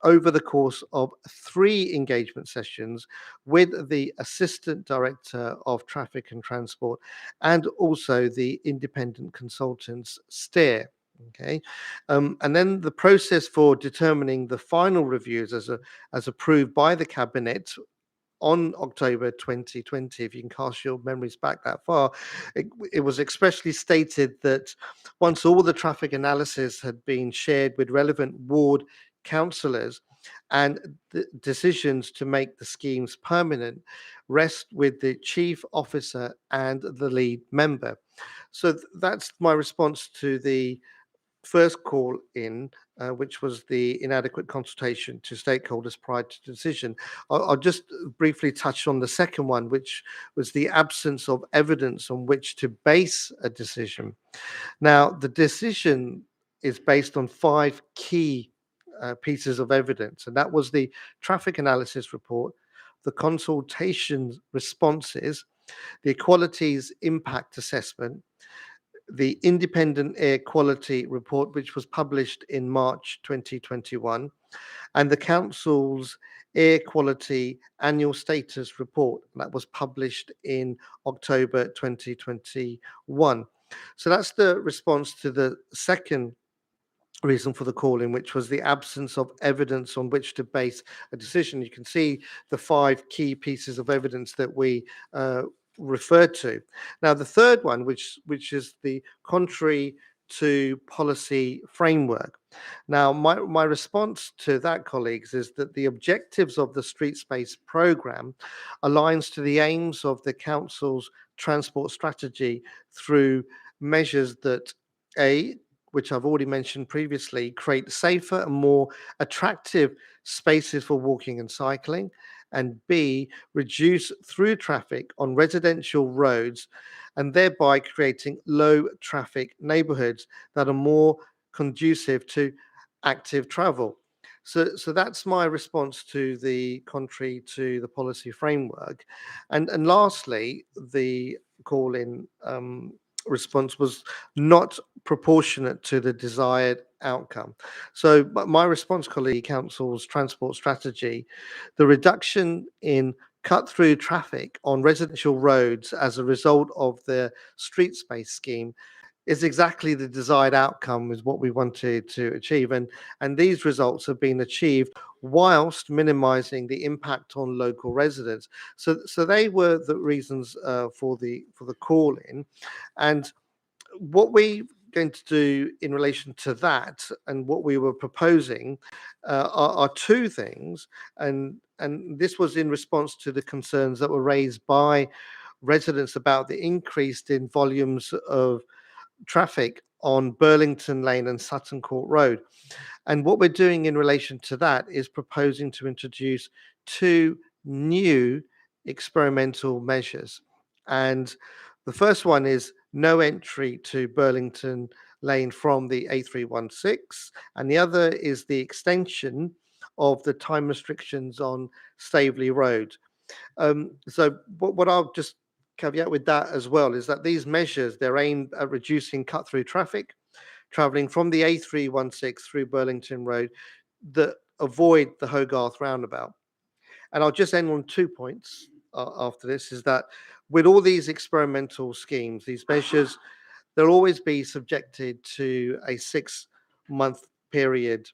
over the course of 3 engagement sessions with the Assistant Director of Traffic and Transport, and also the independent consultants STEER. Okay, and then the process for determining the final reviews as approved by the Cabinet on October 2020, if you can cast your memories back that far, it was expressly stated that once all the traffic analysis had been shared with relevant ward councillors, and the decisions to make the schemes permanent rest with the chief officer and the lead member. So that's my response to the first call in, which was the inadequate consultation to stakeholders prior to decision. I'll just briefly touch on the second one, which was the absence of evidence on which to base a decision. Now, the decision is based on 5 key pieces of evidence, and that was the traffic analysis report, the consultation responses, the equalities impact assessment, the independent air quality report, which was published in March 2021, and the council's air quality annual status report that was published in October 2021. So that's the response to the second reason for the call-in, which was the absence of evidence on which to base a decision. You can see the 5 key pieces of evidence that we referred to. Now, the third one, which is the contrary to policy framework. Now, my response to that, colleagues, is that the objectives of the street space program aligns to the aims of the council's transport strategy through measures that, which I've already mentioned previously, create safer and more attractive spaces for walking and cycling, and B, reduce through traffic on residential roads, and thereby creating low traffic neighborhoods that are more conducive to active travel. So that's my response to the contrary to the policy framework. And lastly, the call in response was not proportionate to the desired outcome. So my response, colleague, Council's transport strategy, the reduction in cut-through traffic on residential roads as a result of the street space scheme is exactly the desired outcome, is what we wanted to achieve. And these results have been achieved whilst minimizing the impact on local residents. So they were the reasons for the call in. And what we're going to do in relation to that and what we were proposing are two things. And this was in response to the concerns that were raised by residents about the increase in volumes of traffic on Burlington Lane and Sutton Court Road. And what we're doing in relation to that is proposing to introduce two new experimental measures. And the first one is no entry to Burlington Lane from the A316, and the other is the extension of the time restrictions on Staveley Road. So what I'll just caveat with that as well is that these measures, they're aimed at reducing cut-through traffic traveling from the A316 through Burlington Road that avoid the Hogarth roundabout. And I'll just end on 2 points after this, is that with all these experimental schemes, these measures, they'll always be subjected to a 6-month period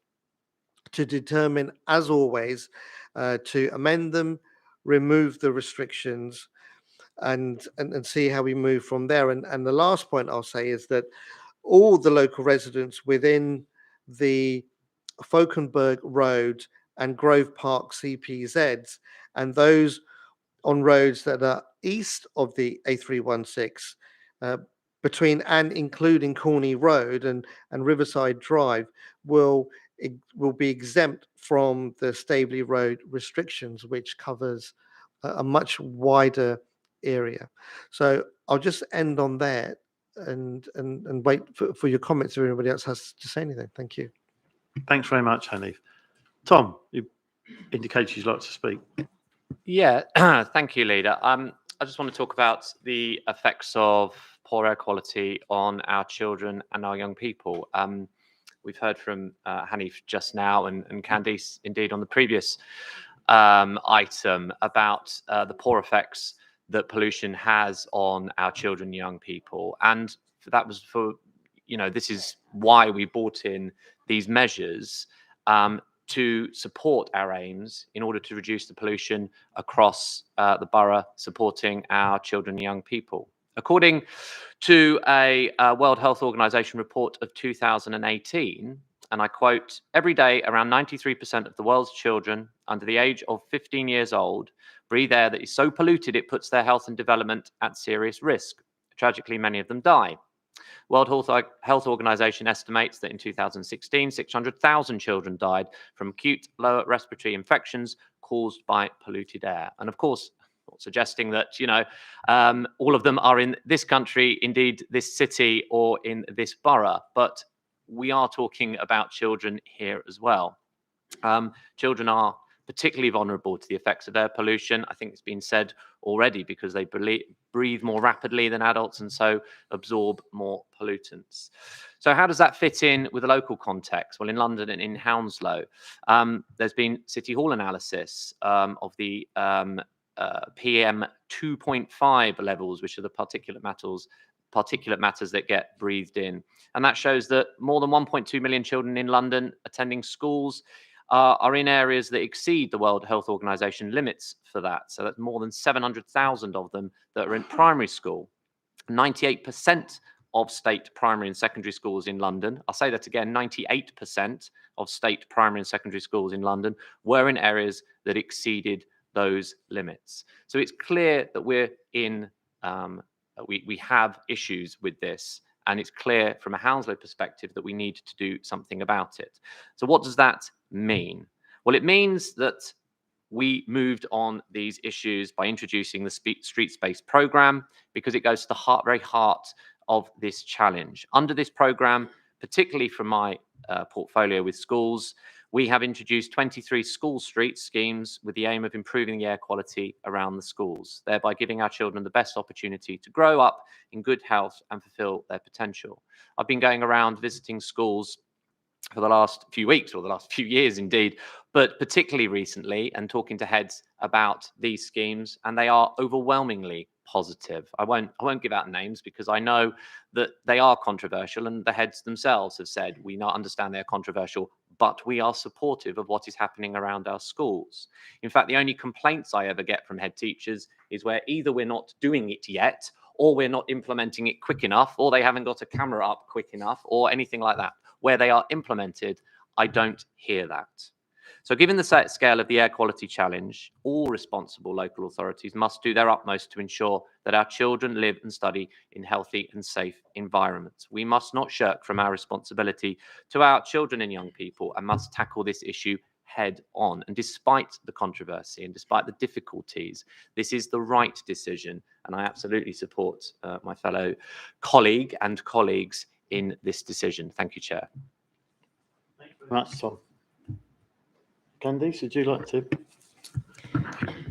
to determine, as always, to amend them, remove the restrictions, and see how we move from there. And the last point I'll say is that all the local residents within the Falkenberg Road and Grove Park CPZs, and those on roads that are east of the A316, between and including Corney Road and Riverside Drive, will be exempt from the Staveley Road restrictions, which covers a much wider area. So I'll just end on there and wait for your comments if anybody else has to say anything. Thank you. Thanks very much, Hanif. Tom, you indicated you'd like to speak. Yeah, thank you, Leader. I just want to talk about the effects of poor air quality on our children and our young people. We've heard from Hanif just now and Candice indeed on the previous item about the poor effects that pollution has on our children and young people. And that was for, this is why we brought in these measures to support our aims in order to reduce the pollution across the borough, supporting our children and young people. According to a World Health Organization report of 2018, and I quote, every day around 93% of the world's children under the age of 15 years old breathe air that is so polluted it puts their health and development at serious risk. Tragically, many of them die. World Health Organization estimates that in 2016, 600,000 children died from acute lower respiratory infections caused by polluted air. And of course, not suggesting that, all of them are in this country, indeed this city, or in this borough, but we are talking about children here as well. Children are particularly vulnerable to the effects of air pollution. I think it's been said already, because they breathe more rapidly than adults and so absorb more pollutants. So how does that fit in with a local context? Well, in London and in Hounslow, there's been City Hall analysis of the PM 2.5 levels, which are the particulate matters that get breathed in. And that shows that more than 1.2 million children in London attending schools are in areas that exceed the World Health Organization limits for that. So that's more than 700,000 of them that are in primary school. 98% of state primary and secondary schools in London, I'll say that again, 98% of state primary and secondary schools in London were in areas that exceeded those limits. So it's clear that we're in, we have issues with this. And it's clear from a Hounslow perspective that we need to do something about it. So what does that mean? Well, it means that we moved on these issues by introducing the street space program, because it goes to the very heart of this challenge. Under this program, particularly from my portfolio with schools, we have introduced 23 school street schemes with the aim of improving the air quality around the schools, thereby giving our children the best opportunity to grow up in good health and fulfill their potential. I've been going around visiting schools for the last few weeks, or the last few years indeed, but particularly recently, and talking to heads about these schemes, and they are overwhelmingly positive. I won't give out names because I know that they are controversial, and the heads themselves have said, we not understand they're controversial, but we are supportive of what is happening around our schools. In fact, the only complaints I ever get from head teachers is where either we're not doing it yet, or we're not implementing it quick enough, or they haven't got a camera up quick enough, or anything like that. Where they are implemented, I don't hear that. So given the scale of the air quality challenge, all responsible local authorities must do their utmost to ensure that our children live and study in healthy and safe environments. We must not shirk from our responsibility to our children and young people, and must tackle this issue head on. And despite the controversy and despite the difficulties, this is the right decision. And I absolutely support my fellow colleague and colleagues in this decision. Thank you, Chair. Thank you very much, Tom. Candice, would you like to?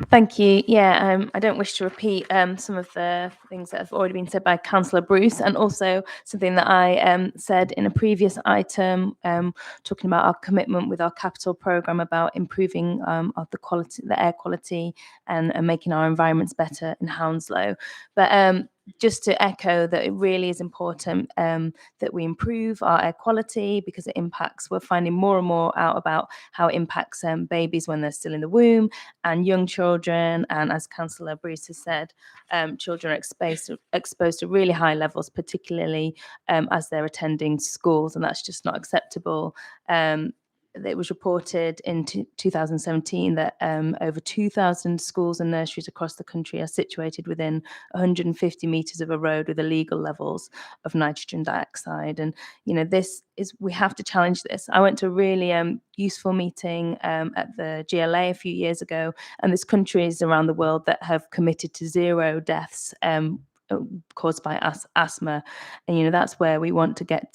Thank you. Yeah, I don't wish to repeat some of the things that have already been said by Councillor Bruce, and also something that I said in a previous item, talking about our commitment with our capital programme about improving of the air quality and making our environments better in Hounslow. But just to echo that it really is important that we improve our air quality, because it impacts, we're finding more and more out about how it impacts babies when they're still in the womb, and young children. And as Councillor Bruce has said, children are exposed to really high levels, particularly as they're attending schools, and that's just not acceptable. It was reported in 2017 that over 2,000 schools and nurseries across the country are situated within 150 metres of a road with illegal levels of nitrogen dioxide. And, you know, we have to challenge this. I went to a really useful meeting at the GLA a few years ago, and there's countries around the world that have committed to 0 deaths caused by asthma, and you know that's where we want to get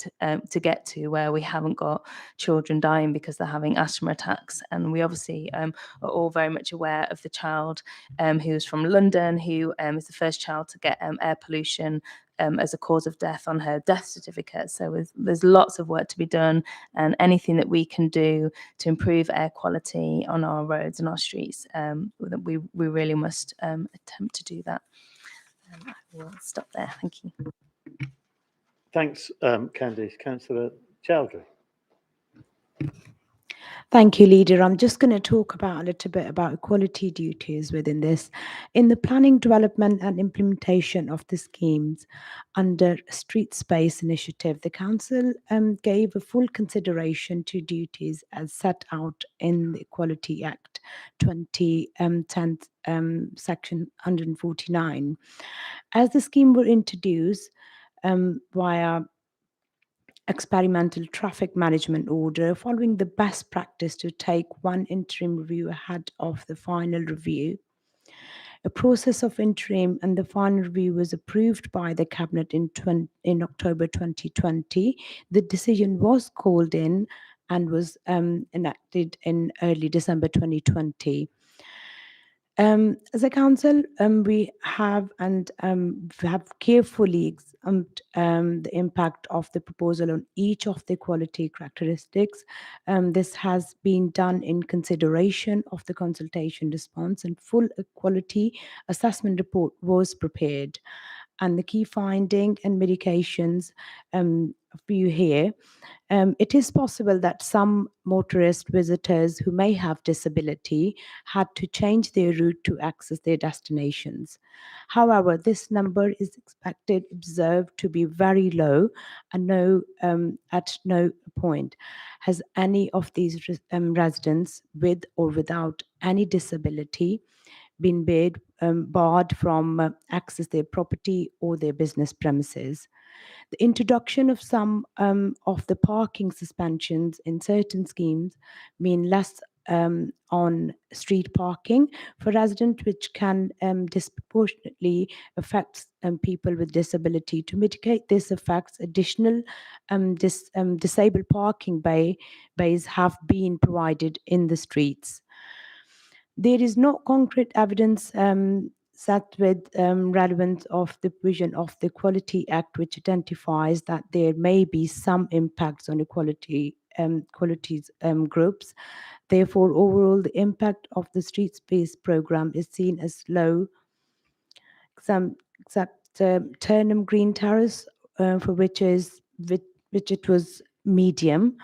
to, where we haven't got children dying because they're having asthma attacks. And we obviously are all very much aware of the child who's from London, who is the first child to get air pollution as a cause of death on her death certificate. So there's lots of work to be done, and anything that we can do to improve air quality on our roads and our streets, we really must attempt to do that. I will stop there. Thank you. Thanks, Candice. Councillor Chowdhury. Thank you, Leader. I'm just going to talk about a little bit about equality duties within this. In the planning, development and implementation of the schemes under Street Space Initiative, the Council gave a full consideration to duties as set out in the Equality Act 2010, Section 149. As the scheme were introduced via experimental traffic management order, following the best practice to take one interim review ahead of the final review. A process of interim and the final review was approved by the Cabinet in October 2020. The decision was called in and was enacted in early December 2020. As a council, we have carefully examined the impact of the proposal on each of the quality characteristics. This has been done in consideration of the consultation response, and full quality assessment report was prepared. And the key finding and medications view here. It is possible that some motorist visitors who may have disability had to change their route to access their destinations. However, this number is observed to be very low, and at no point has any of these residents with or without any disability been barred from access their property or their business premises. The introduction of some of the parking suspensions in certain schemes mean less on street parking for residents, which can disproportionately affect people with disability. To mitigate this effects, additional disabled parking bays have been provided in the streets. There is no concrete evidence set with relevance of the provision of the Equality Act, which identifies that there may be some impacts on equalities groups. Therefore, overall, the impact of the street space program is seen as low, except Turnham Green Terrace, for which it was medium.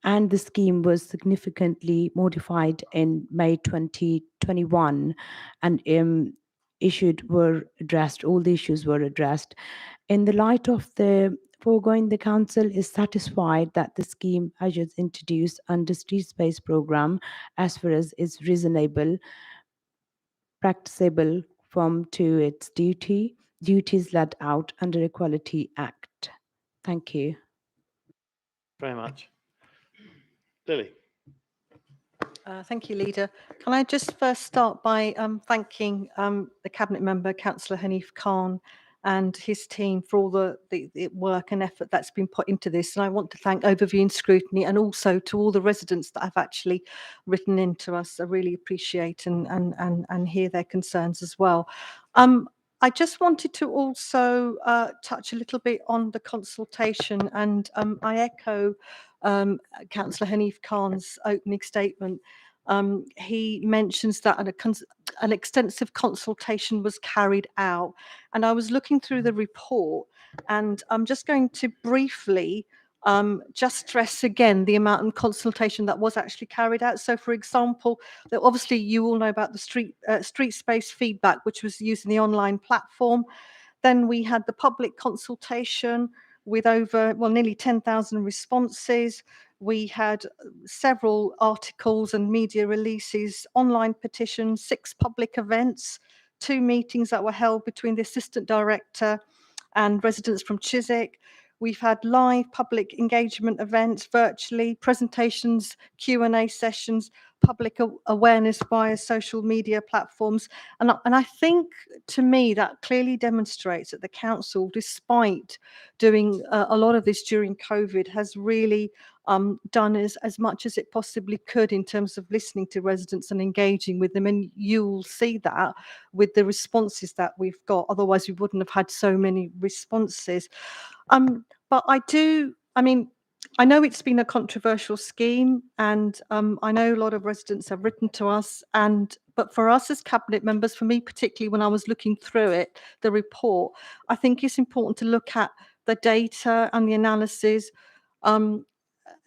And the scheme was significantly modified in May 2021, and all the issues were addressed. In the light of the foregoing, the council is satisfied that the scheme measures introduced under street space program as far as is reasonable, practicable to its duties laid out under Equality Act. Thank you. Very much. Lily. Thank you, Leader. Can I just first start by thanking the Cabinet Member, Councillor Hanif Khan, and his team for all the work and effort that's been put into this. And I want to thank Overview and Scrutiny, and also to all the residents that have actually written into us. I really appreciate and hear their concerns as well. I just wanted to also touch a little bit on the consultation, and I echo Councillor Hanif Khan's opening statement. He mentions that an extensive consultation was carried out, and I was looking through the report, and I'm just going to briefly just stress again the amount of consultation that was actually carried out. So, for example, that obviously you all know about the street space feedback, which was used in the online platform. Then we had the public consultation with nearly 10,000 responses. We had several articles and media releases, online petitions, 6 public events, 2 meetings that were held between the Assistant Director and residents from Chiswick. We've had live public engagement events virtually, presentations, Q&A sessions, public awareness via social media platforms. And I think, to me, that clearly demonstrates that the council, despite doing a lot of this during COVID, has really done as much as it possibly could in terms of listening to residents and engaging with them. And you'll see that with the responses that we've got. Otherwise, we wouldn't have had so many responses. But I know it's been a controversial scheme, and I know a lot of residents have written to us. But for us as Cabinet members, for me particularly, when I was looking through it, the report, I think it's important to look at the data and the analysis, and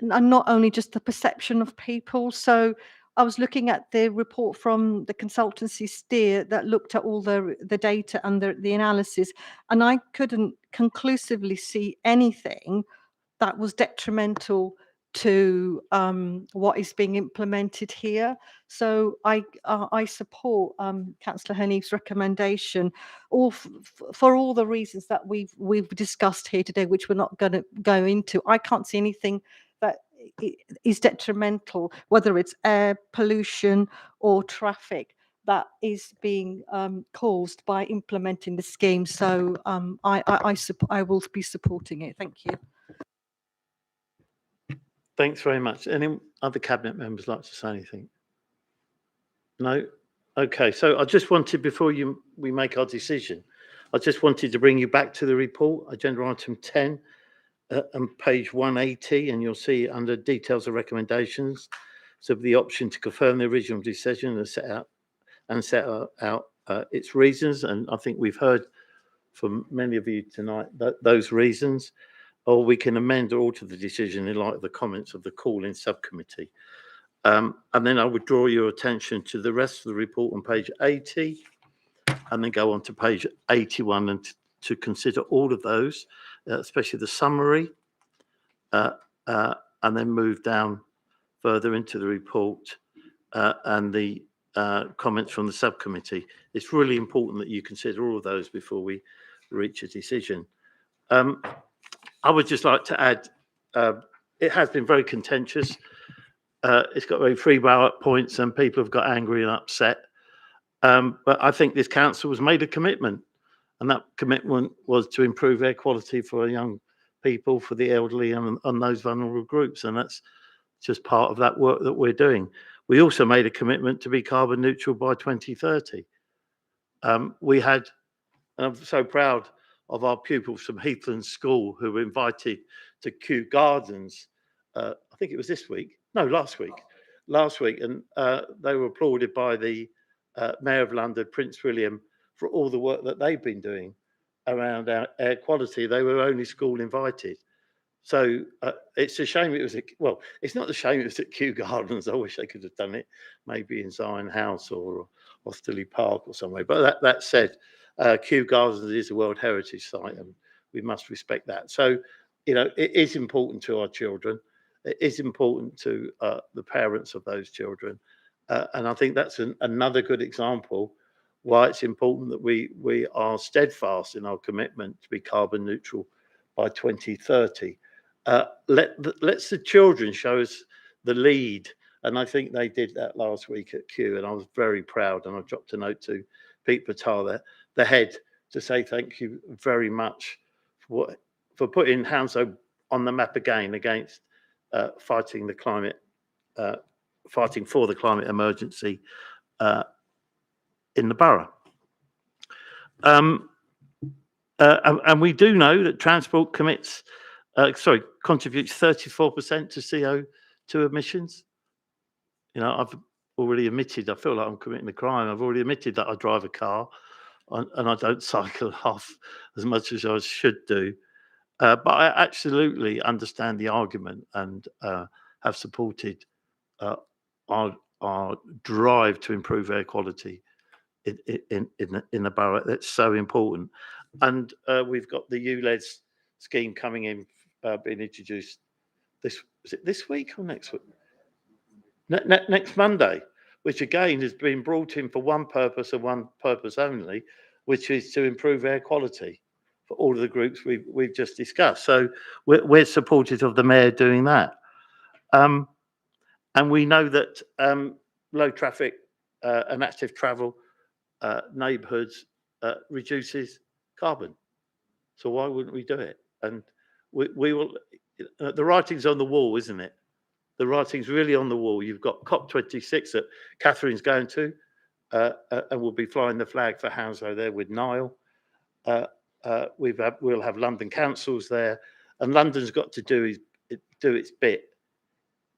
not only just the perception of people. So I was looking at the report from the consultancy Steer that looked at all the data and the analysis, and I couldn't conclusively see anything that was detrimental to what is being implemented here. So I support Councillor Hanif's recommendation, for all the reasons that we've discussed here today, which we're not going to go into. I can't see anything that is detrimental, whether it's air pollution or traffic, that is being caused by implementing the scheme. So I will be supporting it. Thank you. Thanks very much. Any other Cabinet members like to say anything? No? Okay, so I just wanted, before we make our decision, I just wanted to bring you back to the report, agenda item 10, on page 180, and you'll see under details of recommendations, so the option to confirm the original decision and set out its reasons. And I think we've heard from many of you tonight those reasons, or we can amend or alter the decision in light of the comments of the call-in subcommittee. And then I would draw your attention to the rest of the report on page 80, and then go on to page 81 and to consider all of those, especially the summary, and then move down further into the report and the comments from the subcommittee. It's really important that you consider all of those before we reach a decision. I would just like to add, it has been very contentious. It's got very free ballot points, and people have got angry and upset. But I think this council has made a commitment, and that commitment was to improve air quality for young people, for the elderly, and those vulnerable groups. And that's just part of that work that we're doing. We also made a commitment to be carbon neutral by 2030. We had, and I'm so proud of our pupils from Heathland School who were invited to Kew Gardens. I think it was last week, and they were applauded by the Mayor of London, Prince William, for all the work that they've been doing around our air quality. They were only school invited. So it's a shame it was it's not a shame it was at Kew Gardens. I wish they could have done it maybe in Zion House or Stilly Park or somewhere. But that said, Kew Gardens is a World Heritage Site, and we must respect that. So, it is important to our children. It is important to the parents of those children. And I think that's another good example why it's important that we are steadfast in our commitment to be carbon neutral by 2030. Let's the children show us the lead. And I think they did that last week at Kew, and I was very proud. And I dropped a note to Pete Patar, the head, to say thank you very much for putting Hounslow on the map again against fighting for the climate emergency in the borough. And we do know that transport contributes 34% to CO2 emissions. I've already admitted, I feel like I'm committing a crime. I've already admitted that I drive a car and I don't cycle half as much as I should do. But I absolutely understand the argument and have supported our drive to improve air quality in the borough. That's so important. And we've got the ULEZ scheme coming in, being introduced this week or next week? Next Monday, which again has been brought in for one purpose and one purpose only, which is to improve air quality for all of the groups we've just discussed. So we're supportive of the mayor doing that. And we know that low traffic and active travel neighbourhoods reduces carbon. So why wouldn't we do it? And we will. The writing's on the wall, isn't it? The writing's really on the wall. You've got COP26 that Catherine's going to, and we'll be flying the flag for Hounslow there with Niall. We'll have London councils there, and London's got to do its bit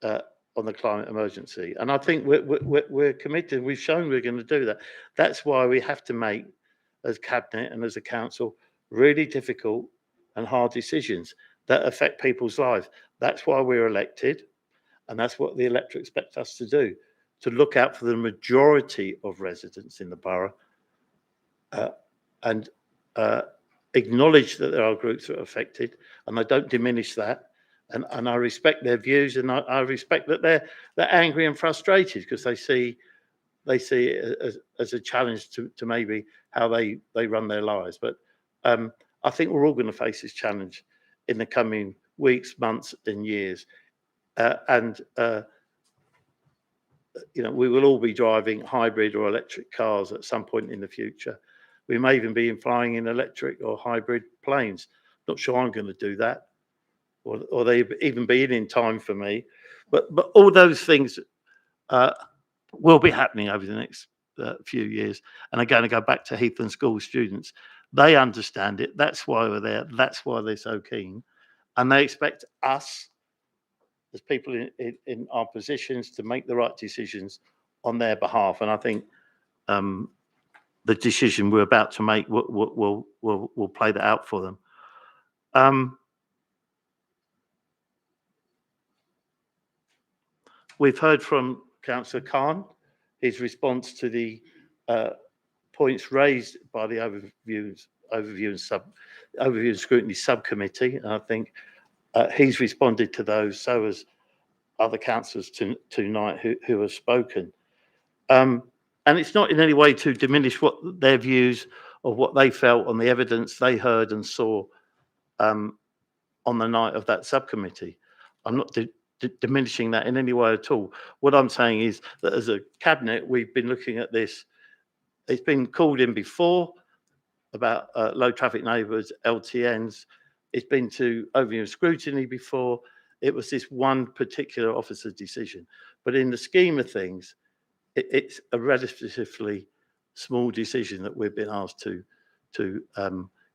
on the climate emergency. And I think we're committed. We've shown we're going to do that. That's why we have to make, as cabinet and as a council, really difficult and hard decisions that affect people's lives. That's why we're elected, and that's what the electorate expect us to do, to look out for the majority of residents in the borough and acknowledge that there are groups that are affected, and I don't diminish that. And I respect their views, and I respect that they're angry and frustrated because they see it as a challenge to maybe how they run their lives. But I think we're all going to face this challenge in the coming weeks, months, and years. We will all be driving hybrid or electric cars at some point in the future. We may even be flying in electric or hybrid planes. Not sure I'm going to do that, or they even be in time for me. But all those things will be happening over the next few years. And again, I go back to Heathland School students. They understand it. That's why we're there. That's why they're so keen. And they expect us, as people in our positions, to make the right decisions on their behalf. And I think the decision we're about to make will play that out for them. We've heard from Councillor Khan, his response to the points raised by the overview and scrutiny subcommittee. And I think he's responded to those, so has other councillors tonight who have spoken. And it's not in any way to diminish what their views or what they felt on the evidence they heard and saw on the night of that subcommittee. I'm not diminishing that in any way at all. What I'm saying is that as a cabinet, we've been looking at this. It's been called in before about low traffic neighbours, LTNs. It's been to overview and scrutiny before. It was this one particular officer's decision. But in the scheme of things, it's a relatively small decision that we've been asked to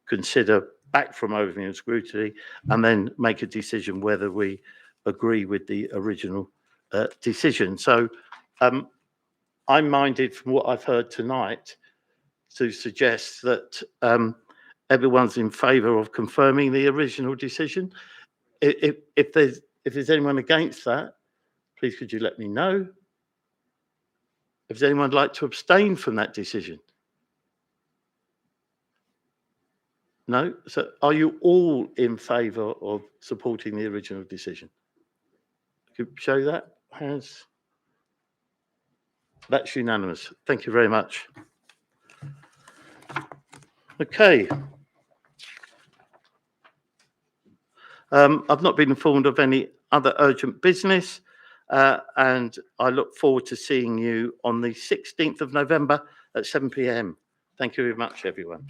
consider back from overview and scrutiny, and then make a decision whether we agree with the original decision. So I'm minded, from what I've heard tonight, to suggest that everyone's in favour of confirming the original decision. If there's anyone against that, please could you let me know. If there's anyone who'd like to abstain from that decision? No? So are you all in favour of supporting the original decision? Could you show that? That's unanimous. Thank you very much. Okay. I've not been informed of any other urgent business, and I look forward to seeing you on the 16th of November at 7 p.m. Thank you very much, everyone.